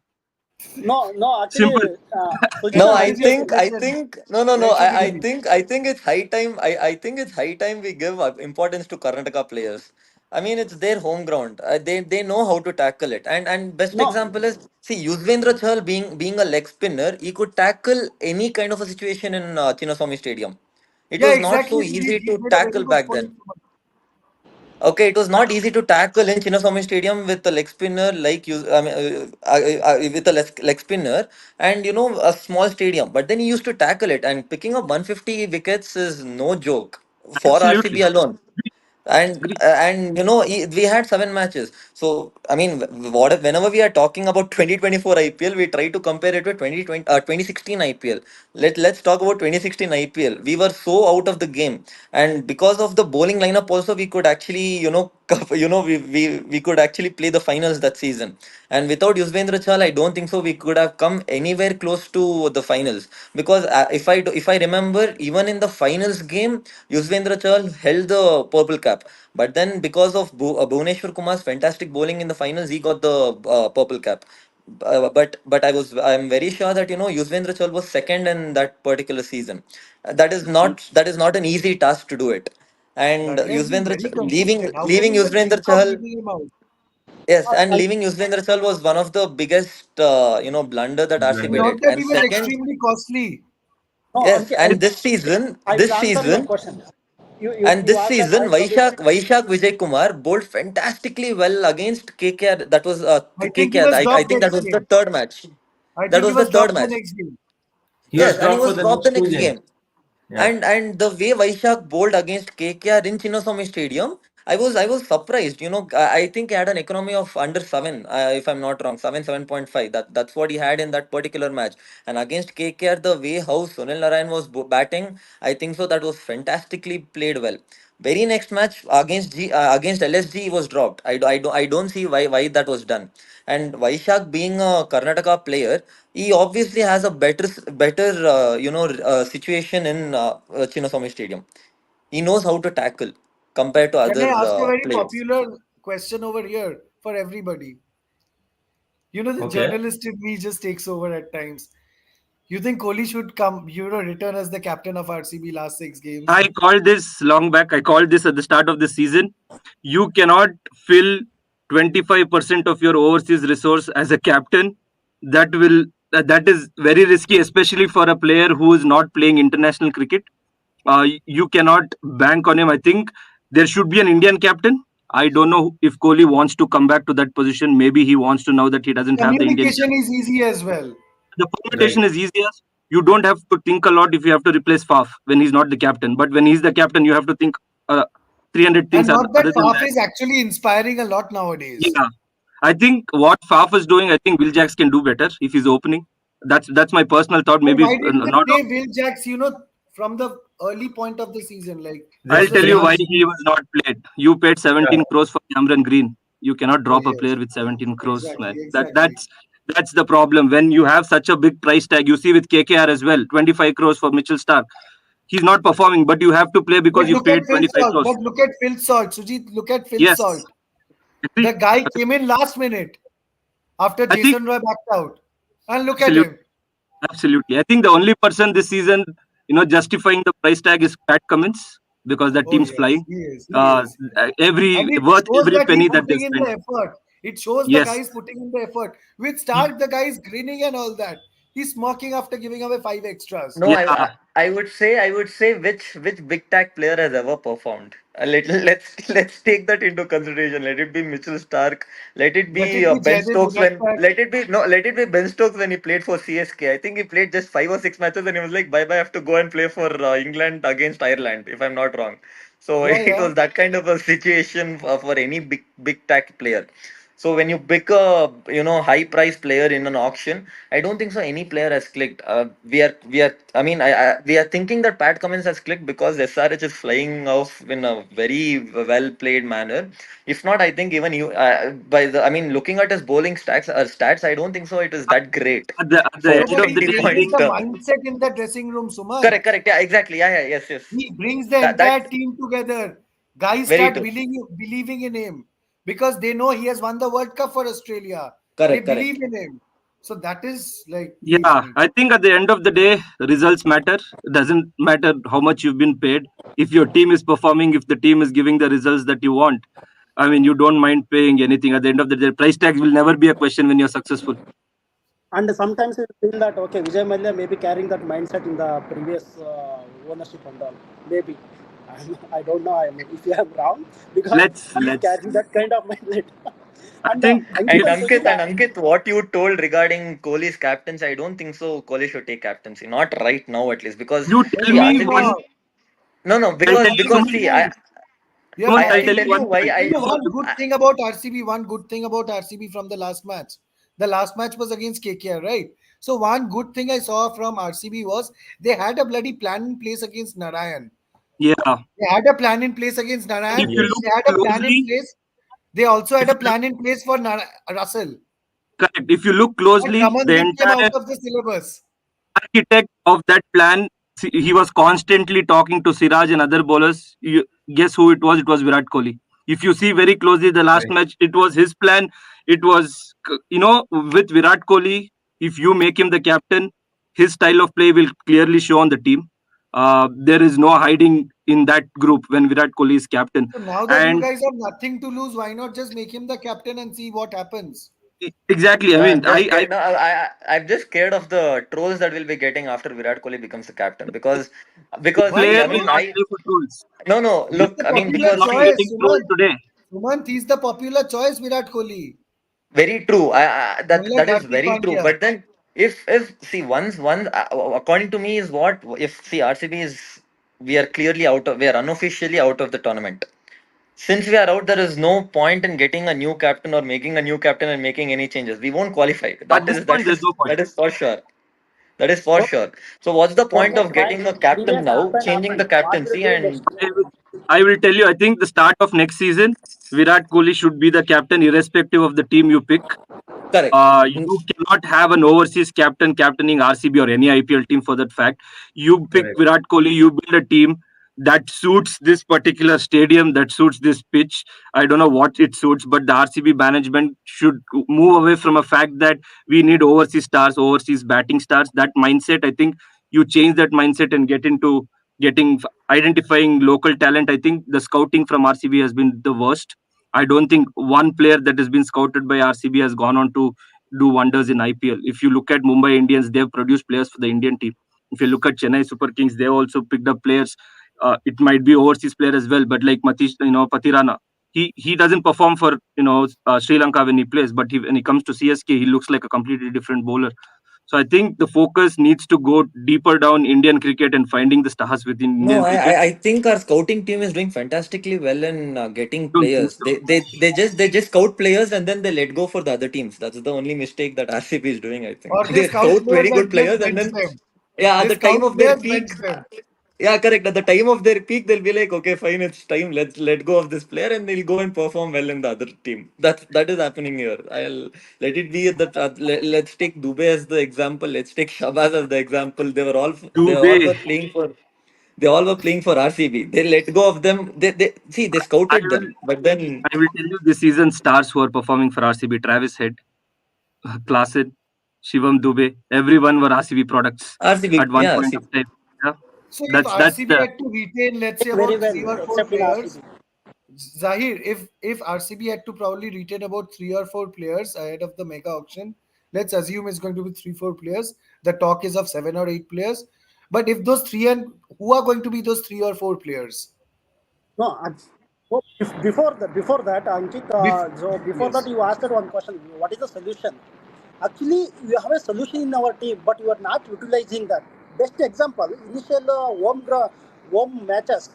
no, Simple. actually, Sujit, No, Then what I is your think suggestion? no. Where should it be? I think it's high time. I think it's high time we give importance to Karnataka players. I mean, it's their home ground. They know how to tackle it. And best no, example is see Yuzvendra Chahal being a leg spinner, he could tackle any kind of a situation in Chinnaswamy Stadium. It Yeah, was not exactly, so Sujit. easy He to made a very tackle good back point. then. Okay, it was not easy to tackle in Chinnaswamy Stadium with a leg spinner like you, I mean, with a leg spinner and a small stadium. But then he used to tackle it, and picking up 150 wickets is no joke for RCB Absolutely. alone. Agree. And we had 7 matches. So I mean, whenever we are talking about 2024 IPL, we try to compare it with 2016 IPL. Let's talk about 2016 IPL. We were so out of the game, and because of the bowling lineup also, we could actually we could actually play the finals that season. And without Yuzvendra Chahal, I don't think so we could have come anywhere close to the finals, because if I remember, even in the finals game, Yuzvendra Chahal held the purple cap. But then because of Bhuvneshwar Kumar's fantastic bowling in the finals, he got the purple cap. But I'm very sure that Yuzvendra Chahal was second in that particular season. That is not an easy task to do it. And But he has been very consistent. How can leaving you even Yuzvendra think of Chahal, leaving him out? yes, and and leaving Yuzvendra Chahal was one of the biggest blunder that RCB Blender. Not did. that And he was second, extremely costly. no, yes, Ankit, and I will answer your question. You this asked that season, right from the Vaishak Vijay Kumar bowled fantastically well against KKR. That was I think he KKR. was I dropped think that next was the game. third match. I That think he was the was third dropped the match. next game. He was Yes, and he dropped for was the dropped the next two next games. game. Yeah. And the way Vaishak bowled against KKR in Chinnaswamy Stadium, I was surprised. I think he had an economy of under 7, if I'm not wrong, 7.5. That's what he had in that particular match. And against KKR, the way how Sunil Narayan was batting, I think so that was fantastically played well. Very next match against LSG, he was dropped. I don't see why that was done. And Vaishak being a Karnataka player, he obviously has a better situation in Chinnaswamy Stadium. He knows how to tackle compared to Can I other ask a very players. popular question over here for everybody? The Okay. journalist in me just takes over at times. You think Kohli should come, return as the captain of RCB last 6 games? I called this long back. I called this at the start of the season. You cannot fill 25% of your overseas resource as a captain. That is very risky, especially for a player who is not playing international cricket. You cannot bank on him. I think there should be an Indian captain. I don't know if Kohli wants to come back to that position. Maybe he wants to, now that he doesn't have the Indian. Communication is easy as well. The permutation is easier. You don't have to think a lot if you have to replace Faf when he's not the captain. But when he's the captain, you have to think 300 things. And not that other than Faf that. is actually inspiring a lot nowadays. Yeah, I think what Faf is doing, I think Will Jacks can do better if he's opening. That's my personal thought. Maybe Why didn't not. they play Will Jacks, from the early point of the season? Like, I'll tell you why last- he was not played. You paid 17 crores for Cameron Green. You cannot drop a yes. player with 17 crores, Exactly, man. exactly. That's the problem. When you have such a big price tag, you see with KKR as well, 25 crores for Mitchell Stark. He's not performing, but you have to play because you paid 25 crores. But look at Phil Salt. Sujit, look at Phil Yes. Salt. Agree. The guy came in last minute after I think- Jason Roy backed out. And look Absolute- at him. Absolutely. I think the only person this season, justifying the price tag is Pat Cummins, because that team's yes, flying. he is. Worth And it every shows penny he's that they putting in spend. the effort. It shows Yes. the guys putting in the effort. With Stark, the guy's grinning and all that. He's smirking after giving away 5 extras. No, Yeah. I would say which big tag player has ever performed. Let's take that into consideration. Let it be Mitchell Stark. Let it be, Let it be Ben Jaideep Stokes Mudalkar. let it be Ben Stokes when he played for CSK. I think he played just 5 or 6 matches and he was like, bye bye, I have to go and play for England against Ireland, if I'm not wrong. So Yeah, it yeah. was that kind of a situation for any big tag player. So when you pick a high price player in an auction, I don't think so any player has clicked. We are. I mean, we are thinking that Pat Cummins has clicked because SRH is flying off in a very well played manner. If not, I think even you looking at his bowling stats, I don't think so. It is that great. At the So, end But of he the day, I changes think the mindset in the dressing room, Suman. Correct. Yeah, exactly. Yeah. Yes. He brings the That- entire that's- team together. Guys Very start true. believing in him because they know he has won the World Cup for Australia. Correct. They believe in him. So that is like yeah, I think at the end of the day, results matter. It doesn't matter how much you've been paid. If your team is performing, if the team is giving the results that you want, I mean, you don't mind paying anything. At the end of the day, price tags will never be a question when you're successful. And sometimes you feel that okay, Vijay Mallya may be carrying that mindset in the previous ownership and all. Maybe I don't know. If I am wrong, because Let's- he's let's- carrying that kind of mindset. I think And Ankit, Ankit, what you told regarding Kohli's captaincy, I don't think so. Kohli should take captaincy, not right now at least, because you tell see, me RCB one. no, because tell you see, Yeah, Don't I'll I tell tell you you one why point. I one good thing about RCB. One good thing about RCB from the last match. The last match was against KKR, right? So one good thing I saw from RCB was they had a bloody plan in place against Narayan. Yeah, They had a plan in place against Narayan. if you look They had a plan in closely, place. They also had if a you plan in place for Russell. correct. If you look But closely, the Ramandeep came entire out of the syllabus. architect of that plan, he was constantly talking to Siraj and other bowlers. You guess who it was? It was Virat Kohli. If you see very closely the last match, it was his plan. It was, with Virat Kohli, if you make him the captain, his style of play will clearly show on the team. There is no hiding in that group when Virat Kohli is captain. So now that you And guys have nothing to lose, why not just make him the captain and see what happens? exactly, I mean, I'm just scared of the trolls that we'll be getting after Virat Kohli becomes the captain because player I will mean not play for trolls. no look, the I mean, popular because Not choice, getting trolled today. Sumant, he's the popular choice, Virat Kohli. very true. That is Hardik very true. Pandya. But then if see once according to me is what if see RCB is we are unofficially out of the tournament. Since we are out, there is no point in getting a new captain or making a new captain and making any changes. We won't qualify. At this point, there's no point. That is for sure. That is for sure. So what's the point of getting a captain now, changing the captaincy and I will tell you, I think the start of next season, Virat Kohli should be the captain, irrespective of the team you pick. correct. You cannot have an overseas captain captaining RCB or any IPL team for that fact. You pick Virat Kohli, you build a team. that suits this particular stadium, that suits this pitch. I don't know what it suits, but the RCB management should move away from a fact that we need overseas stars, overseas batting stars. That mindset, I think you change that mindset and get into identifying local talent. I think the scouting from RCB has been the worst. I don't think one player that has been scouted by RCB has gone on to do wonders in IPL. If you look at Mumbai Indians, they've produced players for the Indian team. If you look at Chennai Super Kings, they've also picked up players. It might be overseas player as well, but like Patirana, he doesn't perform for Sri Lanka when he plays, but when he comes to CSK, he looks like a completely different bowler. So I think the focus needs to go deeper down Indian cricket and finding the stars within No, Indian cricket. I think our scouting team is doing fantastically well in getting Don't think players. so. They just scout players and then they let go for the other teams. That's the only mistake that RCB is doing, I think. Or they They scout scout very players good and just players and bench then them. yeah, at They the time scout of their players, peak. bench them. Yeah, correct. At the time of their peak, they'll be like, okay, fine, it's time. Let's let go of this player, and they'll go and perform well in the other team. That is happening here. I'll let it be that. Let's take Dubey as the example. Let's take Shabazz as the example. They all Dubey, were playing for. They all were playing for RCB. They let go of them. They see they I scouted will them, but then I will tell you this season stars who are performing for RCB: Travis Head, Klassen, Shivam Dubey. Everyone were RCB products RCB. at one Yeah, point see, of time. Yeah, So if that's RCB the had to retain, let's say very about well, 3 or 4 except in players, RCB. Zahir, if RCB had to probably retain about 3 or 4 players ahead of the mega auction, let's assume it's going to be 3 or 4 players. The talk is of 7 or 8 players. But if those three and who are going to be those 3 or 4 players? No, so before that, Ankit, so before that, Yes. you asked one question: what is the solution? Actually, you have a solution in our team, but you are not utilizing that. Best example: initial home matches.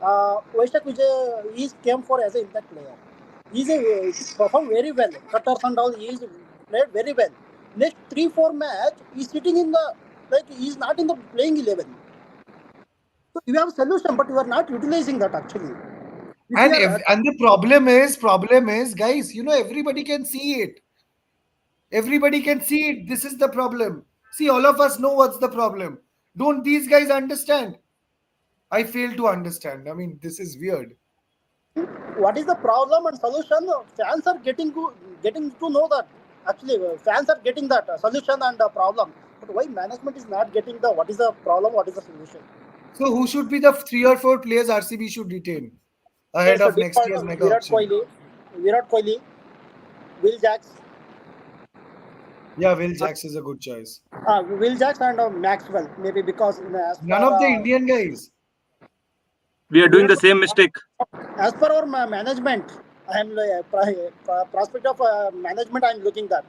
Vaishak Vijay he came for as an impact player. He performed very well. Cutters and all, he is played very well. Next 3-4 match, he's sitting in the he's not in the playing 11. So you have a solution, but you are not utilizing that actually. If you And are and the problem is, guys, everybody can see it. Everybody can see it. This is the problem. See, all of us know what's the problem. Don't these guys understand? I fail to understand. I mean, this is weird. what is the problem and solution? Fans are getting to know that. Actually, fans are getting that solution and problem. But why management is not getting the what is the problem? What is the solution? So who should be the 3 or 4 players RCB should retain ahead Yes, of next year's mega auction? Virat Kohli, Will Jacks, Yeah, Will Jacks is a good choice. Will Jacks and Maxwell maybe because None of the Indian guys. we are doing Virat the same mistake. as per our management, I am prospect of management. I am looking that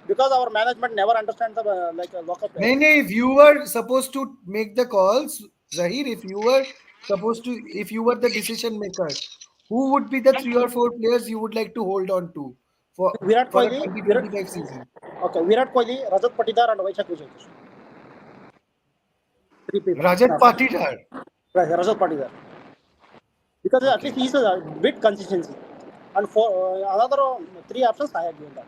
because our management never understands the local players. If you were supposed to make the calls, Zahir, if you were the decision maker, who would be the 3 or 4 players you would like to hold on to for Virat for a Kohli, 2025 season? okay, Virat Kohli, Rajat Patidar, and Vaishak Vijay. Three people. Rajat Patidar. Right, Rajat Patidar. Because at Okay. least he's a bit consistency. And for another 3 options, I have given that.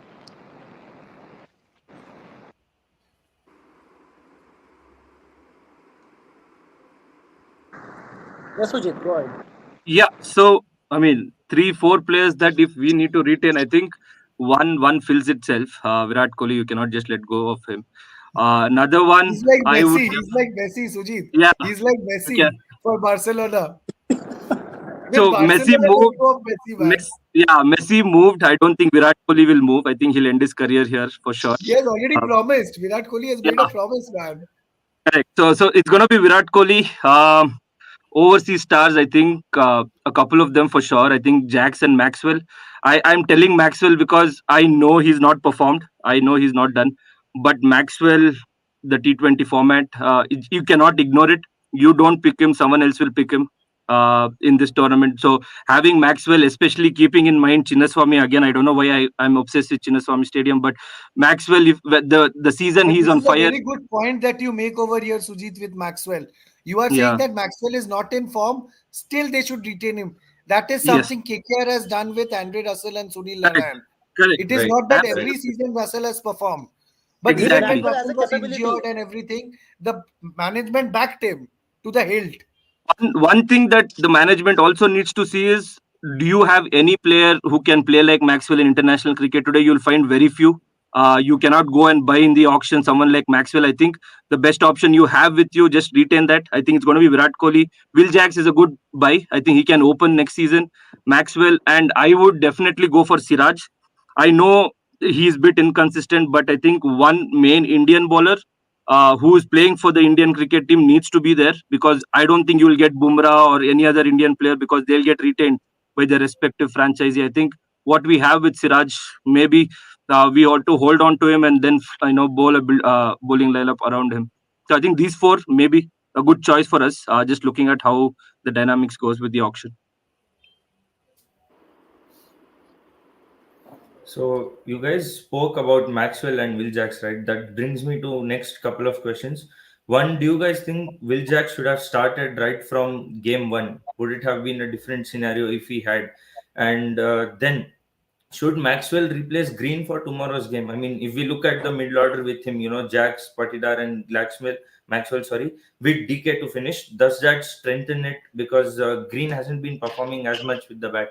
Yes, Sujit, go ahead. Yeah, so I mean, 3-4 players that if we need to retain, I think one fills itself. Virat Kohli, you cannot just let go of him. Another one, He's like I would, Messi. He's like Messi, Sujit. yeah, He's like okay. Messi for Barcelona. With So Messi Barcelona, let moved. go of Messi, man. Messi moved. I don't think Virat Kohli will move. I think he'll end his career here for sure. He has already Uh, promised. Virat Kohli has made yeah, a promise, man. correct. So it's gonna be Virat Kohli. Overseas stars, I think a couple of them for sure. I think Jax and Maxwell. I'm telling Maxwell because I know he's not performed. I know he's not done. But Maxwell, the T20 format, you cannot ignore it. You don't pick him, someone else will pick him in this tournament. So having Maxwell, especially keeping in mind Chinnaswamy again, I don't know why I'm obsessed with Chinnaswamy Stadium, but Maxwell, if the season And he's this on is a fire. very good point that you make over here, Sujit, with Maxwell. You are saying Yeah. that Maxwell is not in form, still they should retain him. That is Yes. something KKR has done with Andre Russell and Sunil Correct. Narine. Correct. It is right, not that right. every season Russell has performed. But even when Exactly. Maxwell has Russell a was capability. injured and everything, the management backed him to the hilt. One thing that the management also needs to see is, do you have any player who can play like Maxwell in international cricket today? You'll find very few. You cannot go and buy in the auction someone like Maxwell. I think the best option you have with you, just retain that. I think it's going to be Virat Kohli. Will Jacks is a good buy. I think he can open next season. Maxwell, and I would definitely go for Siraj. I know he's a bit inconsistent, but I think one main Indian bowler who is playing for the Indian cricket team needs to be there, because I don't think you will get Bumrah or any other Indian player, because they'll get retained by their respective franchisee. I think what we have with Siraj, maybe we ought to hold on to him and then bowl a bowling lineup around him. So I think these four maybe a good choice for us. Just looking at how the dynamics goes with the auction. So you guys spoke about Maxwell and Will Jacks, right? That brings me to next couple of questions. One, do you guys think Will Jacks should have started right from game one? Would it have been a different scenario if he had? And then, should Maxwell replace Green for tomorrow's game? I mean, if we look at the middle order with him, Jacks, Patidar, and Maxwell, sorry, with DK to finish, does that strengthen it? Because Green hasn't been performing as much with the bat.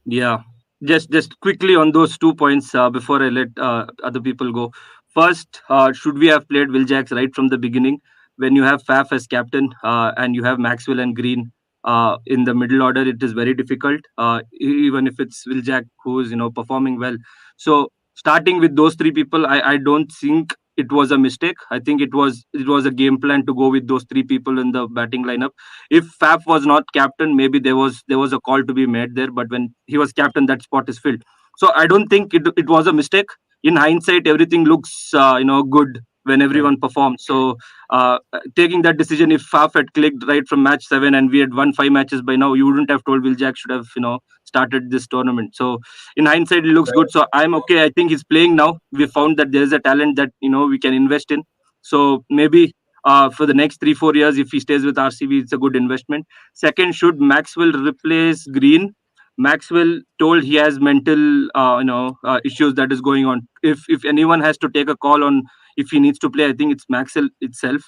Yeah, just quickly on those 2 points before I let other people go. First, should we have played Will Jacks right from the beginning? When you have Faf as captain and you have Maxwell and Green in the middle order, it is very difficult. Even if it's Will Jack who is performing well. So starting with those three people, I don't think it was a mistake. I think it was a game plan to go with those three people in the batting lineup. If Faf was not captain, maybe there was a call to be made there. But when he was captain, that spot is filled. So I don't think it was a mistake. In hindsight, everything looks good when everyone performs. So taking that decision, if Faf had clicked right from match 7 and we had won 5 matches by now, you wouldn't have told Will Jack should have started this tournament. So in hindsight, it looks good. So I'm okay. I think he's playing now. We found that there is a talent that we can invest in. So maybe for the next 3-4 years, if he stays with RCB, it's a good investment. Second, should Maxwell replace Green? Maxwell told he has mental, issues that is going on. If anyone has to take a call on if he needs to play, I think it's Maxwell itself.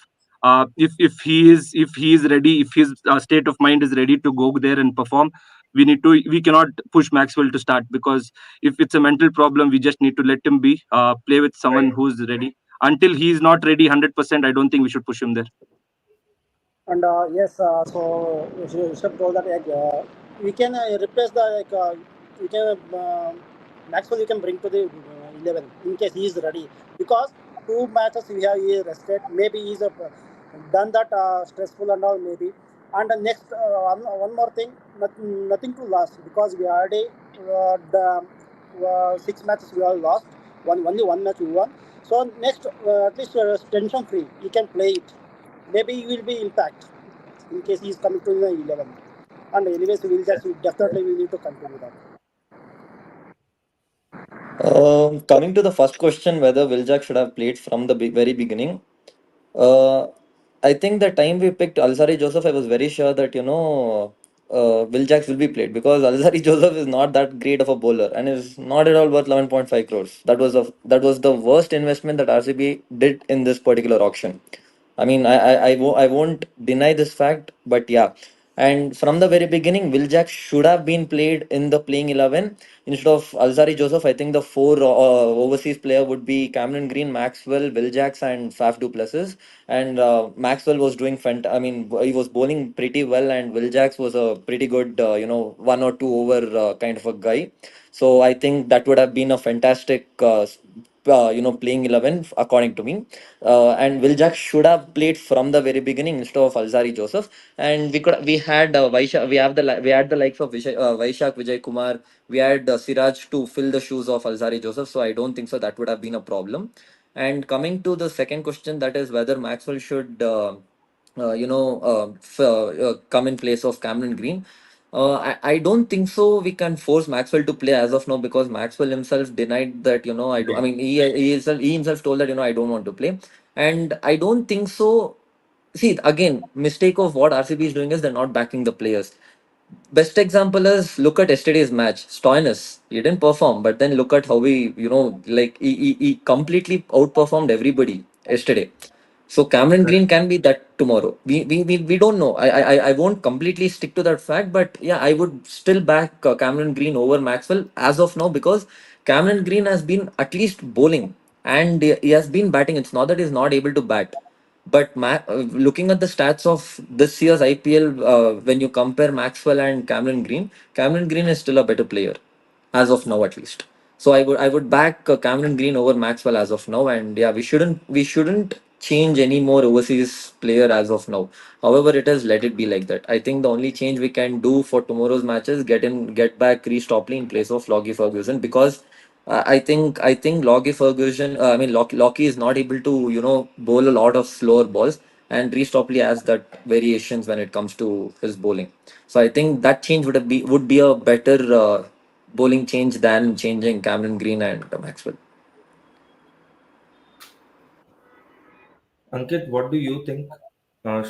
If he is ready, if his state of mind is ready to go there and perform, we cannot push Maxwell to start, because if it's a mental problem, we just need to let him be play with someone who's ready. Until he's not ready 100%, I don't think we should push him there. And yes, so Rishabh told that we can replace we can Maxwell you can bring to the 11 in case he is ready, because 2 matches we have he rested. Maybe he's done that stressful and all maybe. And the next one more thing, nothing to lose, because we already the 6 matches we all lost. Only one match we won. So next at least tension free. He can play it. Maybe he will be impact in case he is coming to the 11. And anyways, definitely we need to continue that. Coming to the first question, whether Viljak should have played from the very beginning, uh, I think the time we picked Alzari Joseph, I was very sure that Viljaks will be played, because Alzari Joseph is not that great of a bowler and is not at all worth 11.5 crores. That was the worst investment that RCB did in this particular auction. I mean, I won't deny this fact, but yeah. And from the very beginning, Viljak should have been played in the playing 11 instead of Alzari Joseph. I think the four overseas player would be Cameron Green, Maxwell, Viljaks, and Faf du Plessis. And Maxwell was doing I mean, he was bowling pretty well, and Viljaks was a pretty good, 1 or 2 over kind of a guy. So I think that would have been a fantastic playing 11 according to me. And Viljak should have played from the very beginning instead of Alzari Joseph. And we had we had the likes of Vaishak Vijay Kumar. We had Siraj to fill the shoes of Alzari Joseph. So I don't think so that would have been a problem. And coming to the second question, that is whether Maxwell should come in place of Cameron Green. I don't think so. We can force Maxwell to play as of now, because Maxwell himself denied that. I do. I mean, he himself told that I don't want to play, and I don't think so. See, again, mistake of what RCB is doing is they're not backing the players. Best example is, look at yesterday's match. Stoinis, he didn't perform, but then look at how he completely outperformed everybody yesterday. So Cameron Green can be that tomorrow. We don't know. I won't completely stick to that fact, but yeah, I would still back Cameron Green over Maxwell as of now, because Cameron Green has been at least bowling and he has been batting. It's not that he's not able to bat. But looking at the stats of this year's IPL, when you compare Maxwell and Cameron Green is still a better player as of now, at least. So I would back Cameron Green over Maxwell as of now, and yeah, we shouldn't change any more overseas player as of now. However, it is, let it be like that. I think the only change we can do for tomorrow's matches, get back Reece Topley in place of Lockie Ferguson, because I think Lockie Ferguson, Lockie is not able to bowl a lot of slower balls, and Reece Topley has that variations when it comes to his bowling. So I think that change would be a better bowling change than changing Cameron Green and Maxwell. Ankit, what do you think?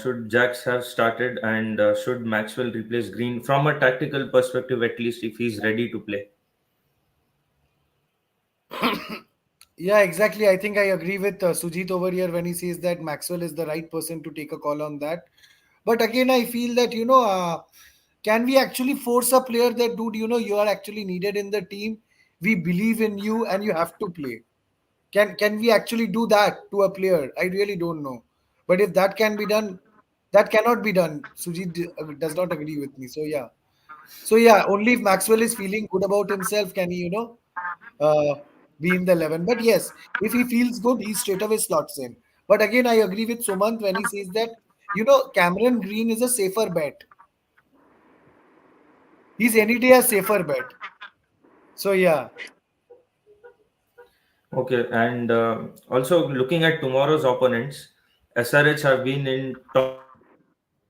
Should Jax have started, and should Maxwell replace Green from a tactical perspective, at least if he's ready to play? Yeah, exactly. I think I agree with Sujit over here when he says that Maxwell is the right person to take a call on that. But again, I feel that, can we actually force a player that, dude, you are actually needed in the team? We believe in you and you have to play. Can we actually do that to a player? I really don't know. But if that can be done, that cannot be done. Sujit does not agree with me. So yeah. So yeah, only if Maxwell is feeling good about himself can he, uh, be in the 11. But yes, if he feels good, he straight away slots in. But again, I agree with Sumant when he says that, Cameron Green is a safer bet. He's any day a safer bet. So yeah. Okay, and also looking at tomorrow's opponents, SRH have been in top.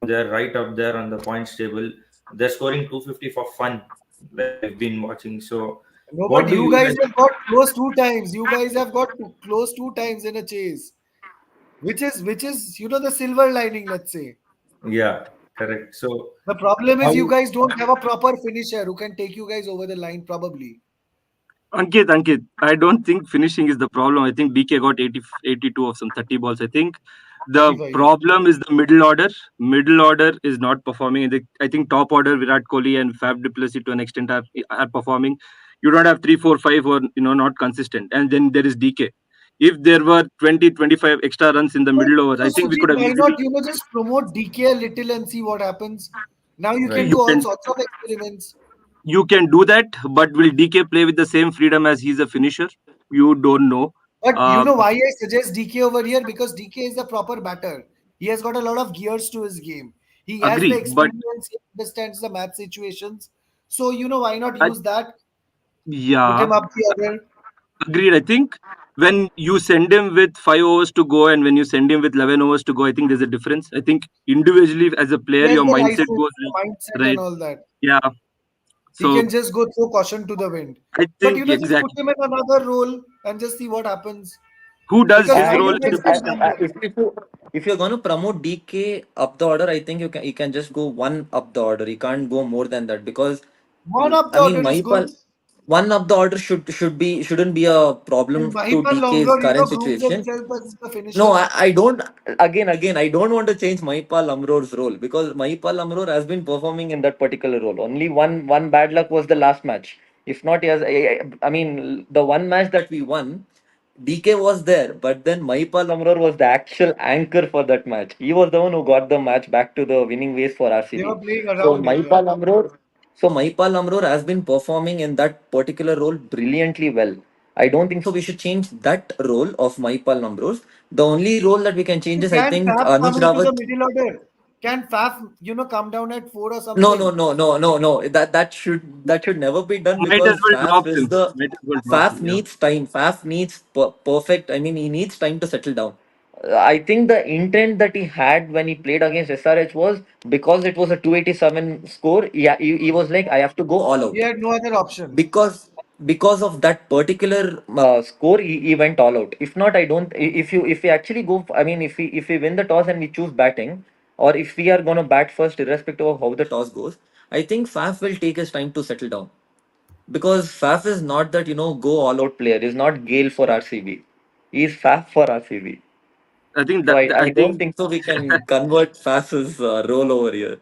They're right up there on the points table. They're scoring 250 for fun, like we've been watching. So, No, what but do you you guys guys? have got close two times. You guys have got close two times in a chase, which is the silver lining, let's say. Yeah, correct. So, The problem is you how? guys don't have a proper finisher who can take you guys over the line, probably. Ankit, I don't think finishing is the problem. I think DK got 80, 82 of some 30 balls. I think the 35, yeah. problem is the middle order. Middle order is not performing. I think top order, Virat Kohli and Fab du Plessis to an extent are performing. You don't have 3, 4, 5 or not consistent. And then there is DK. If there were 20, 25 extra runs in the So, middle overs, so I think we Sujit, could have why not easily. just promote DK a little and see what happens? Now you can Right. You do all can sorts of experiments. you can do that, but will DK play with the same freedom as he's a finisher? You don't know. But you Uh, know why I suggest DK over here? Because DK is a proper batter. He has got a lot of gears to his game. He has the agree, but experience, he understands the match situations. So, why not I, use that? Put yeah, him up the order. agreed. I think when you send him with 5 overs to go and when you send him with 11 overs to go, I think there's a difference. I think individually as a He player, has your the mindset license, goes the mindset, and right. all that. Yeah. He So can just go throw caution to the wind. I But think just put exactly him in another role and just see what happens. who does Because his nine role is in less the I, than pitch. I, 10. if you're going to promote DK up the order, I think you can just go one up the order. You can't go more than that, because One up I the mean order is good. Mahipal, one up the order shouldn't be a And problem to Mahipal DK's longer, current proves situation. himself as the No, finisher. I don't. Again, I don't want to change Mahipal Amrore's role, because Mahipal Amrore has been performing in that particular role. Only one bad luck was the last match. If not, he has. I mean, the one match that we won, DK was there, but then Mahipal Amrore was the actual anchor for that match. He was the one who got the match back to the winning ways for They RCB. were playing So around him, yeah. Mahipal Amrore, so Mahipal Amrore has been performing in that particular role brilliantly well. I don't think so. We should change that role of Mahipal Amrose. The only role that we can change is, I Can think, Faf Anuj come into the Rawat. middle order? Can Faf, come down at 4 or No, no, something? no, no, no, no. That should never be done, Might as because well Faf drop is him. the Might as well drop Faf him. Yeah. needs time. Faf needs perfect. I mean, he needs time to settle down. I think the intent that he had when he played against SRH was because it was a 287 score. Yeah, he was like, I have to go all He out, had no other option. because of that particular score, he went all out. If not, I don't. If we actually go, I mean, if we win the toss and we choose batting, or if we are gonna bat first, irrespective of how the toss goes, I think Faf will take his time to settle down, because Faf is not that go all out player. He's not Gale for RCB. He's Faf for RCB. I think So that I I don't think think so. We can convert Fast's role over here.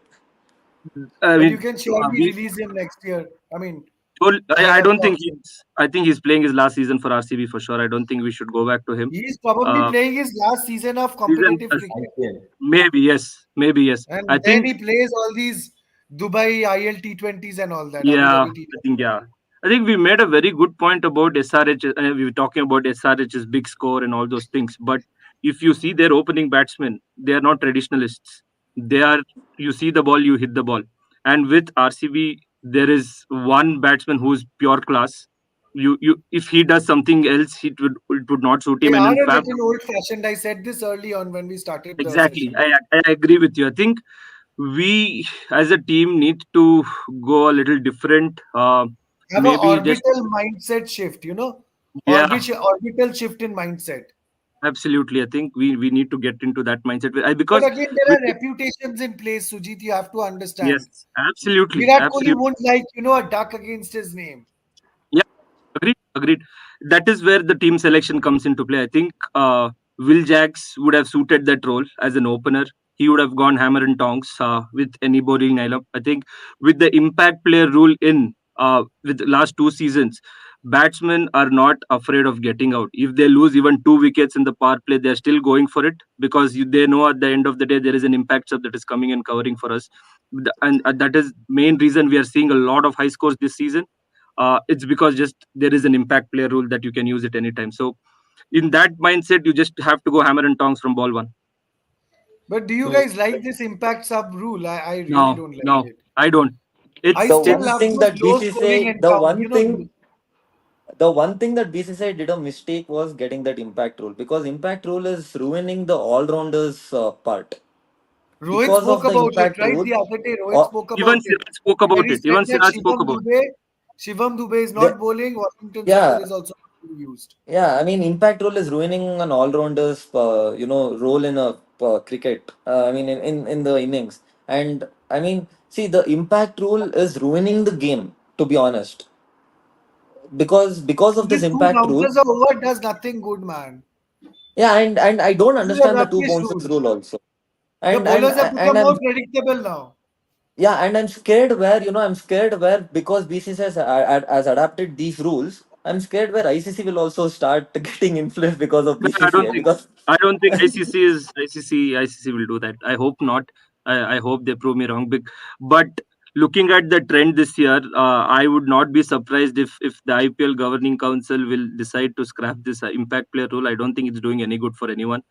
I But mean you can surely we release him next year. I mean, I ahead of don't the think auction. I think he's playing his last season for RCB for sure. I don't think we should go back to him. He's probably Uh, playing his last season of season competitive cricket. maybe yes, maybe yes. I And then think he plays all these Dubai IL T20s and all that, Abu yeah, Dhabi I think T20s. yeah. I think we made a very good point about SRH. We were talking about SRH's big score and all those things. But if you see their opening batsmen, they are not traditionalists. They are, you see the ball, you hit the ball. And with RCB, there is one batsman who's pure class. If he does something else, it would not suit They him. And are in a fact, little old-fashioned. I said this early on when we started the exactly, session. I agree with you. I think we as a team need to go a little different. Have a Maybe just orbital mindset shift, you know, yeah. orbital shift in mindset. Absolutely, I think we need to get into that mindset But because again, there with are reputations in place, Sujit. You have to understand. yes, absolutely, Virat Kohli absolutely. won't like, you know, a duck against his name. Yeah, agreed, agreed. That is where the team selection comes into play. I think Will Jacks would have suited that role as an opener. He would have gone hammer and tongs with any bowling lineup. I think with the impact player rule in with the last two seasons, batsmen are not afraid of getting out. If they lose even 2 wickets in the power play, they're still going for it because they know at the end of the day there is an impact sub that is coming and covering for us. And that is main reason we are seeing a lot of high scores this season. It's because just there is an impact player rule that you can use at any time. So in that mindset, you just have to go hammer and tongs from ball one. But do you So, guys like this impact sub rule? I really No, don't like no, it. I don't. I The still one love thing those that low scoring BCCI, encounters. You know, the one thing that BCCI did a mistake was getting that impact rule, because impact rule is ruining the all rounders part. Rohit Because spoke of the about it, impact right? rule, The other day, Rohit or spoke Even about it. Siraj spoke Where about he it. said Even that Siraj spoke about. Shivam Dube is the not bowling. Washington Sundar yeah, is also not being used. yeah. I mean, impact rule is ruining an all rounders, role in a cricket. I mean, in the innings, and I mean, see, the impact rule is ruining the game. To be honest, because of this These two impact rule. bouncers are over does nothing good, man. Yeah, and I don't This is a understand the two rubbish bounces rule. rule also. The And and bowlers have and become more I'm predictable now. yeah, and I'm scared where, I'm scared where, because BCCI has adapted these rules. I'm scared where ICC will also start getting influenced because of No, I don't BCCI, think. because I don't think ICC will do that. I hope not. I hope they prove me wrong. But looking at the trend this year, I would not be surprised if the IPL governing council will decide to scrap this impact player rule. I don't think it's doing any good for anyone.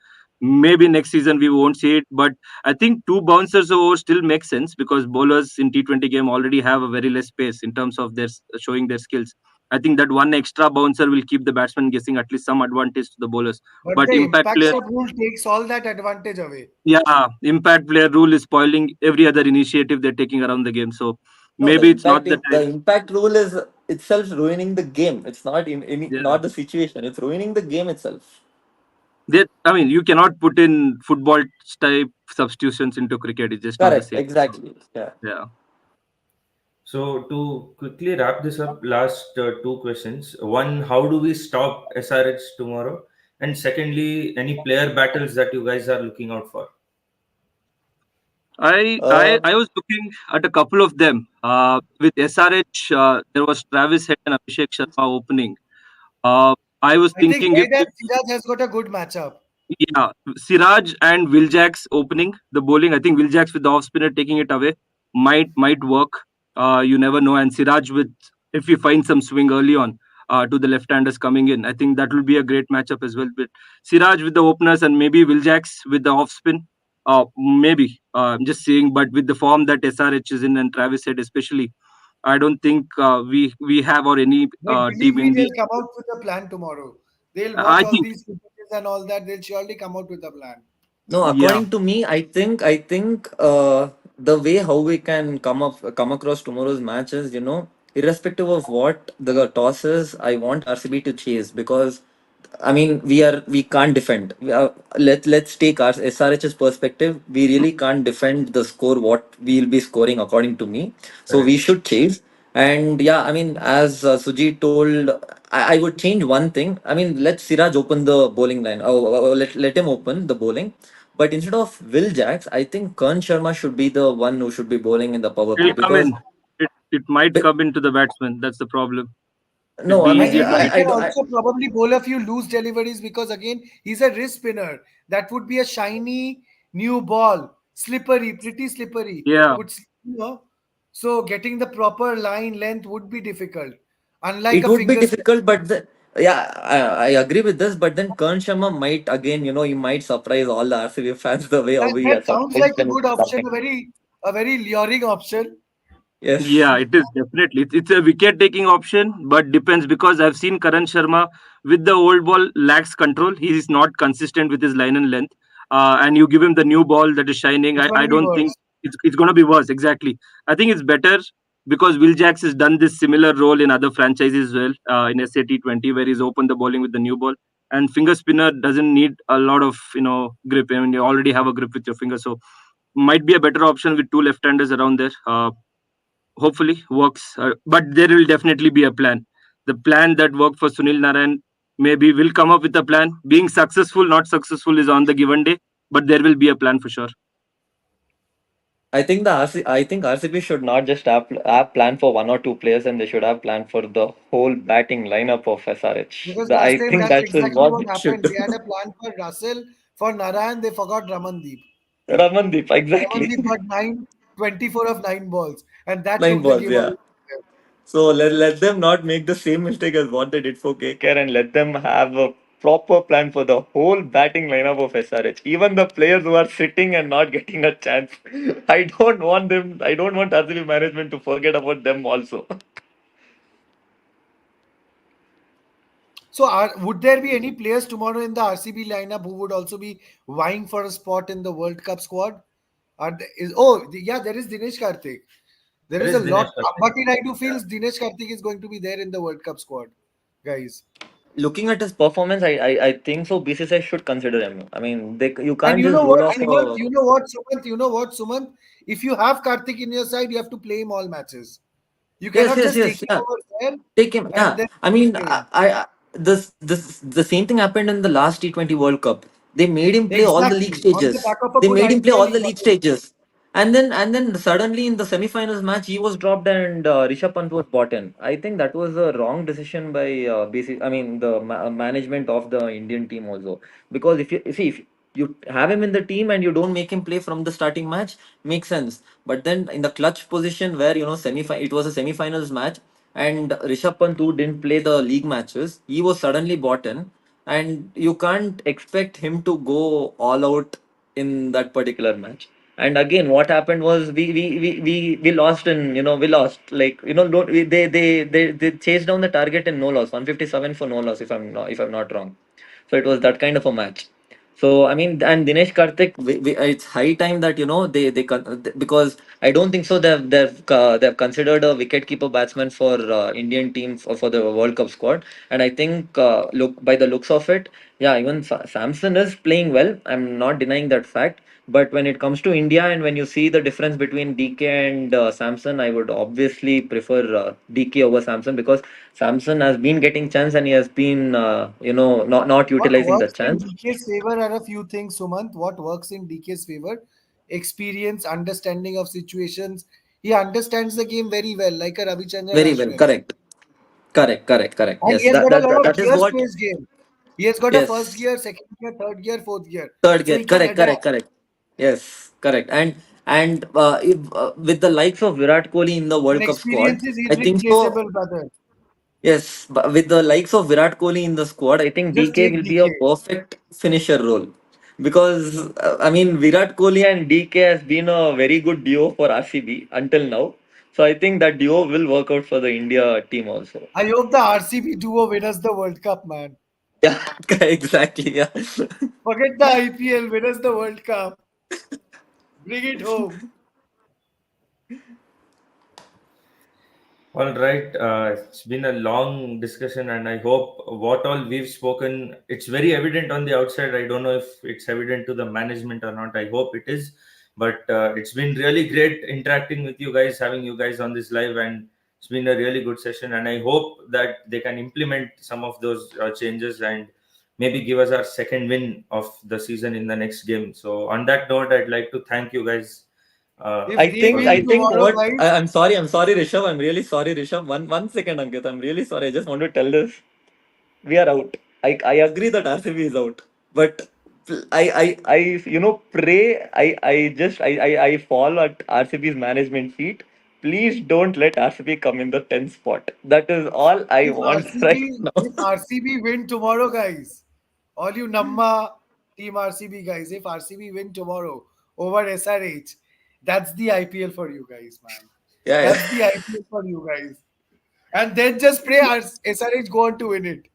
Maybe next season we won't see it, but I think two bouncers over still makes sense because bowlers in T20 game already have a very less pace in terms of their showing their skills. I think that one extra bouncer will keep the batsman guessing at least some advantage to the bowlers. But But the impact impact player, sub rule takes all that advantage away. yeah, impact player rule is spoiling every other initiative they're taking around the game. So no, maybe it's not the the time. impact rule is itself ruining the game. It's not in any, Yeah, not the situation. It's ruining the game itself. I mean, you cannot put in football type substitutions into cricket. It's just not the Correct, same. So, exactly. Yeah. yeah. so to quickly wrap this up, last two questions. One, how do we stop SRH tomorrow? And secondly, any player battles that you guys are looking out for? I was looking at a couple of them. With SRH, there was Travis Head and Abhishek Sharma opening. I was I think thinking if Head and Siraj has got a good matchup. yeah, Siraj and Viljaks opening the bowling. I think Viljaks with the off spinner taking it away might work. You never know. And Siraj with if we find some swing early on to the left-handers coming in, I think that will be a great matchup as well. But Siraj with the openers and maybe Viljaks with the off spin. Maybe I'm just saying, but with the form that SRH is in and Travis said especially, I don't think we have or any But believe team me, in the. they'll come out with a plan tomorrow. They'll watch I all think these footages and all that. They'll surely come out with a plan. No, yeah. according to me, I think the way how we can come across tomorrow's match is, irrespective of what the toss is, I want RCB to chase, because I mean we can't defend. Let's take our SRH's perspective. We really can't defend the score what we'll be scoring according to me. So we Correct. should chase. And yeah, I mean, as Sujit told, I would change one thing. I mean, let Siraj open the bowling line. Let him open the bowling. But instead of Will Jacks, I think Kern Sharma should be the one who should be bowling in the power play It'll come because in. It might come into the batsman. That's the problem. It'd no, be I mean, And easier you to know, he hit. can also probably bowl a few loose deliveries because again, he's a wrist spinner. That would be a shiny new ball, slippery, pretty slippery. Yeah, You know, so getting the proper line length would be difficult. Unlike it a would be finger spinner. difficult, but yeah, I agree with this. But then Kern Sharma might again, he might surprise all the RCB fans the way how he That has sounds surprised like a them. good option, a very luring option. Yes, yeah, it is definitely. It's a wicket-taking option, but depends because I've seen Karan Sharma with the old ball lacks control. He is not consistent with his line and length. And you give him the new ball that is shining. It's going I to be don't think worse. it's going to be worse. Exactly. I think it's better because Will Jacks has done this similar role in other franchises as well. In SA T20 where he's opened the bowling with the new ball. And finger spinner doesn't need a lot of grip. I mean, you already have a grip with your finger, so might be a better option with two left-handers around there. Hopefully works, but there will definitely be a plan. The plan that worked for Sunil Narayan maybe will come up with a plan. Being successful, not successful is on the given day, but there will be a plan for sure. I think RCB should not just have plan for one or two players, and they should have plan for the whole batting lineup of SRH. Because last I time think that's that is exactly what what they should happened. do. They had a plan for Russell, for Narayan, they forgot Ramandeep. Ramandeep, exactly. Ramandeep got 24 of 9 balls, and that Nine took the balls, game away yeah. from them. So let them not make the same mistake as what they did for KKR, and let them have a proper plan for the whole batting lineup of SRH. Even the players who are sitting and not getting a chance. I don't want RCB management to forget about them also. So, would there be any players tomorrow in the RCB lineup who would also be vying for a spot in the World Cup squad? Yeah, there is Dinesh Karthik. There There is is a Dinesh lot. Karthik. But I do Yeah. feels Dinesh Karthik is going to be there in the World Cup squad, guys. Looking at his performance, I think so. BCCI should consider him. I mean, you And can't you just know roll what, off Sumant? a. Sumant? If you have Karthik in your side, you have to play him all matches. You Yes, cannot yes, just take yes, him yeah. over there Take him. and Yeah, then I mean, play him. the same thing happened in the last T20 World Cup. They made him play all the league Exactly. On the stages. back of a They good made him play IPL, all he the got league it. stages, and then suddenly in the semi-finals match he was dropped and Rishabh Pant was brought in. I think that was a wrong decision by I mean the management of the Indian team also, because if you have him in the team and you don't make him play from the starting match, makes sense. But then in the clutch position where it was a semi-finals match and Rishabh Pant who didn't play the league matches, he was suddenly bought in, and you can't expect him to go all out in that particular match. And again, what happened was we lost we lost, like they chased down the target in no loss, 157 for no loss, if I'm not wrong. So it was that kind of a match. So I mean, and Dinesh Karthik, it's high time that because I don't think so. They've considered a wicketkeeper batsman for Indian team for the World Cup squad, and I think look by the looks of it, yeah, even Samson is playing well. I'm not denying that fact. But when it comes to India, and when you see the difference between DK and Samson, I would obviously prefer DK over Samson, because Samson has been getting chance and he has been not What utilizing the works in chance. DK's favor are a few things, Sumant. What works in DK's favor? Experience, understanding of situations. He understands the game very well, like a Ravichandran Very well, Ashwin. correct. And he Yes, has got a lot of that is gears to what. his game. He has got a first Yes, gear, second gear, third gear, fourth gear. third So gear. he can adapt. Correct. Yes, correct. And if, with the likes of Virat Kohli in the And World Cup squad, experience is I think so. irreplaceable, brother. Yes, but with the likes of Virat Kohli in the squad, I think Just DK take will be a DK. perfect finisher role. Because I mean, Virat Kohli and DK has been a very good duo for RCB until now. So I think that duo will work out for the India team also. I hope the RCB duo winners the World Cup, man. Yeah, exactly. Yeah. Forget the IPL, winners the World Cup. Bring it home. All right. It's been a long discussion, and I hope what all we've spoken, it's very evident on the outside. I don't know if it's evident to the management or not. I hope it is. But it's been really great interacting with you guys, having you guys on this live, and It's been a really good session, and I hope that they can implement some of those changes and maybe give us our second win of the season in the next game. So on that note, I'd like to thank you guys. If I they think win tomorrow, what guys, I'm sorry, Rishabh. I'm really sorry, Rishabh. One second, Ankit. I'm really sorry. I just want to tell this. We are out. I agree that RCB is out, but I pray. I fall at RCB's management feet. Please don't let RCB come in the 10th spot. That is all I if want RCB, right now. if RCB win tomorrow, guys, all you Namma team RCB guys, if RCB win tomorrow over SRH, that's the IPL for you guys, man. Yeah, That's the IPL for you guys. And then just pray SRH go on to win it.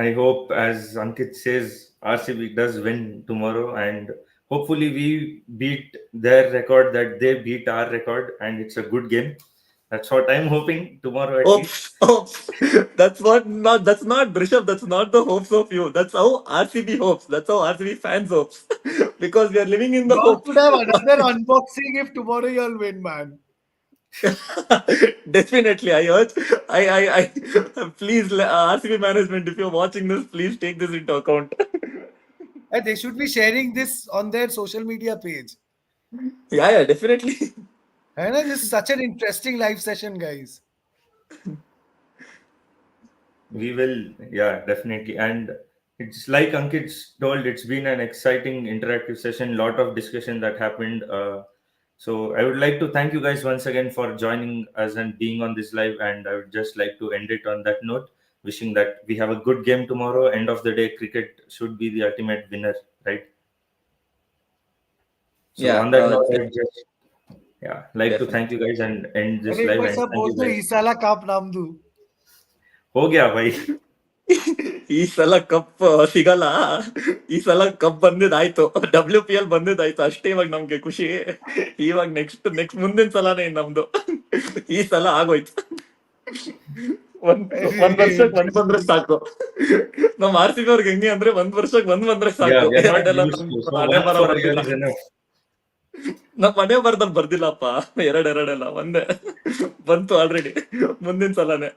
I hope, as Ankit says, RCB does win tomorrow, and hopefully we beat their record, that they beat our record, and it's a good game. That's what I'm hoping tomorrow at least. hopes. That's not Rishabh. That's not the hopes of you. That's how RCB hopes. That's how RCB fans hopes. Because we are living in the You all hope. should have another unboxing if tomorrow you'll win, man. Definitely, I urge. Please, RCB management, if you're watching this, please take this into account. And they should be sharing this on their social media page. Yeah, definitely. And this is such an interesting live session, guys. We will, yeah, definitely. And it's like Ankit's told, it's been an exciting interactive session, lot of discussion that happened. So I would like to thank you guys once again for joining us and being on this live. And I would just like to end it on that note, wishing that we have a good game tomorrow. End of the day, cricket should be the ultimate winner, right? So Yeah, on that note, I would just like to definitely. thank you guys and end this And live. if I And thank you suppose the guys. Isala Cup namdu. हो गया भाई. ಈ ಸಲ cup ಸಿಗಲ್ಲ. ಈ ಸಲ cup ಬಂದಿದ್ದಾಯ್ತು, WPL ಬಂದಿದ್ದಾಯ್ತು ಅಷ್ಟೇ. ಇವಾಗ ನಮ್ಗೆ ಖುಷಿ. ಇವಾಗ ನೆಕ್ಸ್ಟ್ ಮುಂದಿನ ಸಲಾನೇ ನಮ್ದು. ಈ ಸಲ ಆಗೋಯ್ತು. ಒಂದ್ ವರ್ಷಕ್ಕೆ ಒಂದ್ ಬಂದ್ರೆ ಸಾಕು. ನಮ್ RCB ಅವ್ರಿಗೆ ಹೆಂಗೆ ಅಂದ್ರೆ ಒಂದ್ ವರ್ಷಕ್ಕೆ ಒಂದ್ ಬಂದ್ರೆ ಸಾಕು. We are not ಎರಡೆಲ್ಲ used to. So ಹಣೆ one ಬರ for a year ಬರ್ದಿಲ್ಲ. is enough. ನಮ್ ಮನೆ ಬರದಲ್ಲಿ ಬರ್ದಿಲ್ಲಪ್ಪ. ಎರಡೆಲ್ಲ ಒಂದೇ ಬಂತು ಆಲ್ರೆಡಿ. ಮುಂದಿನ ಸಲಾನೇ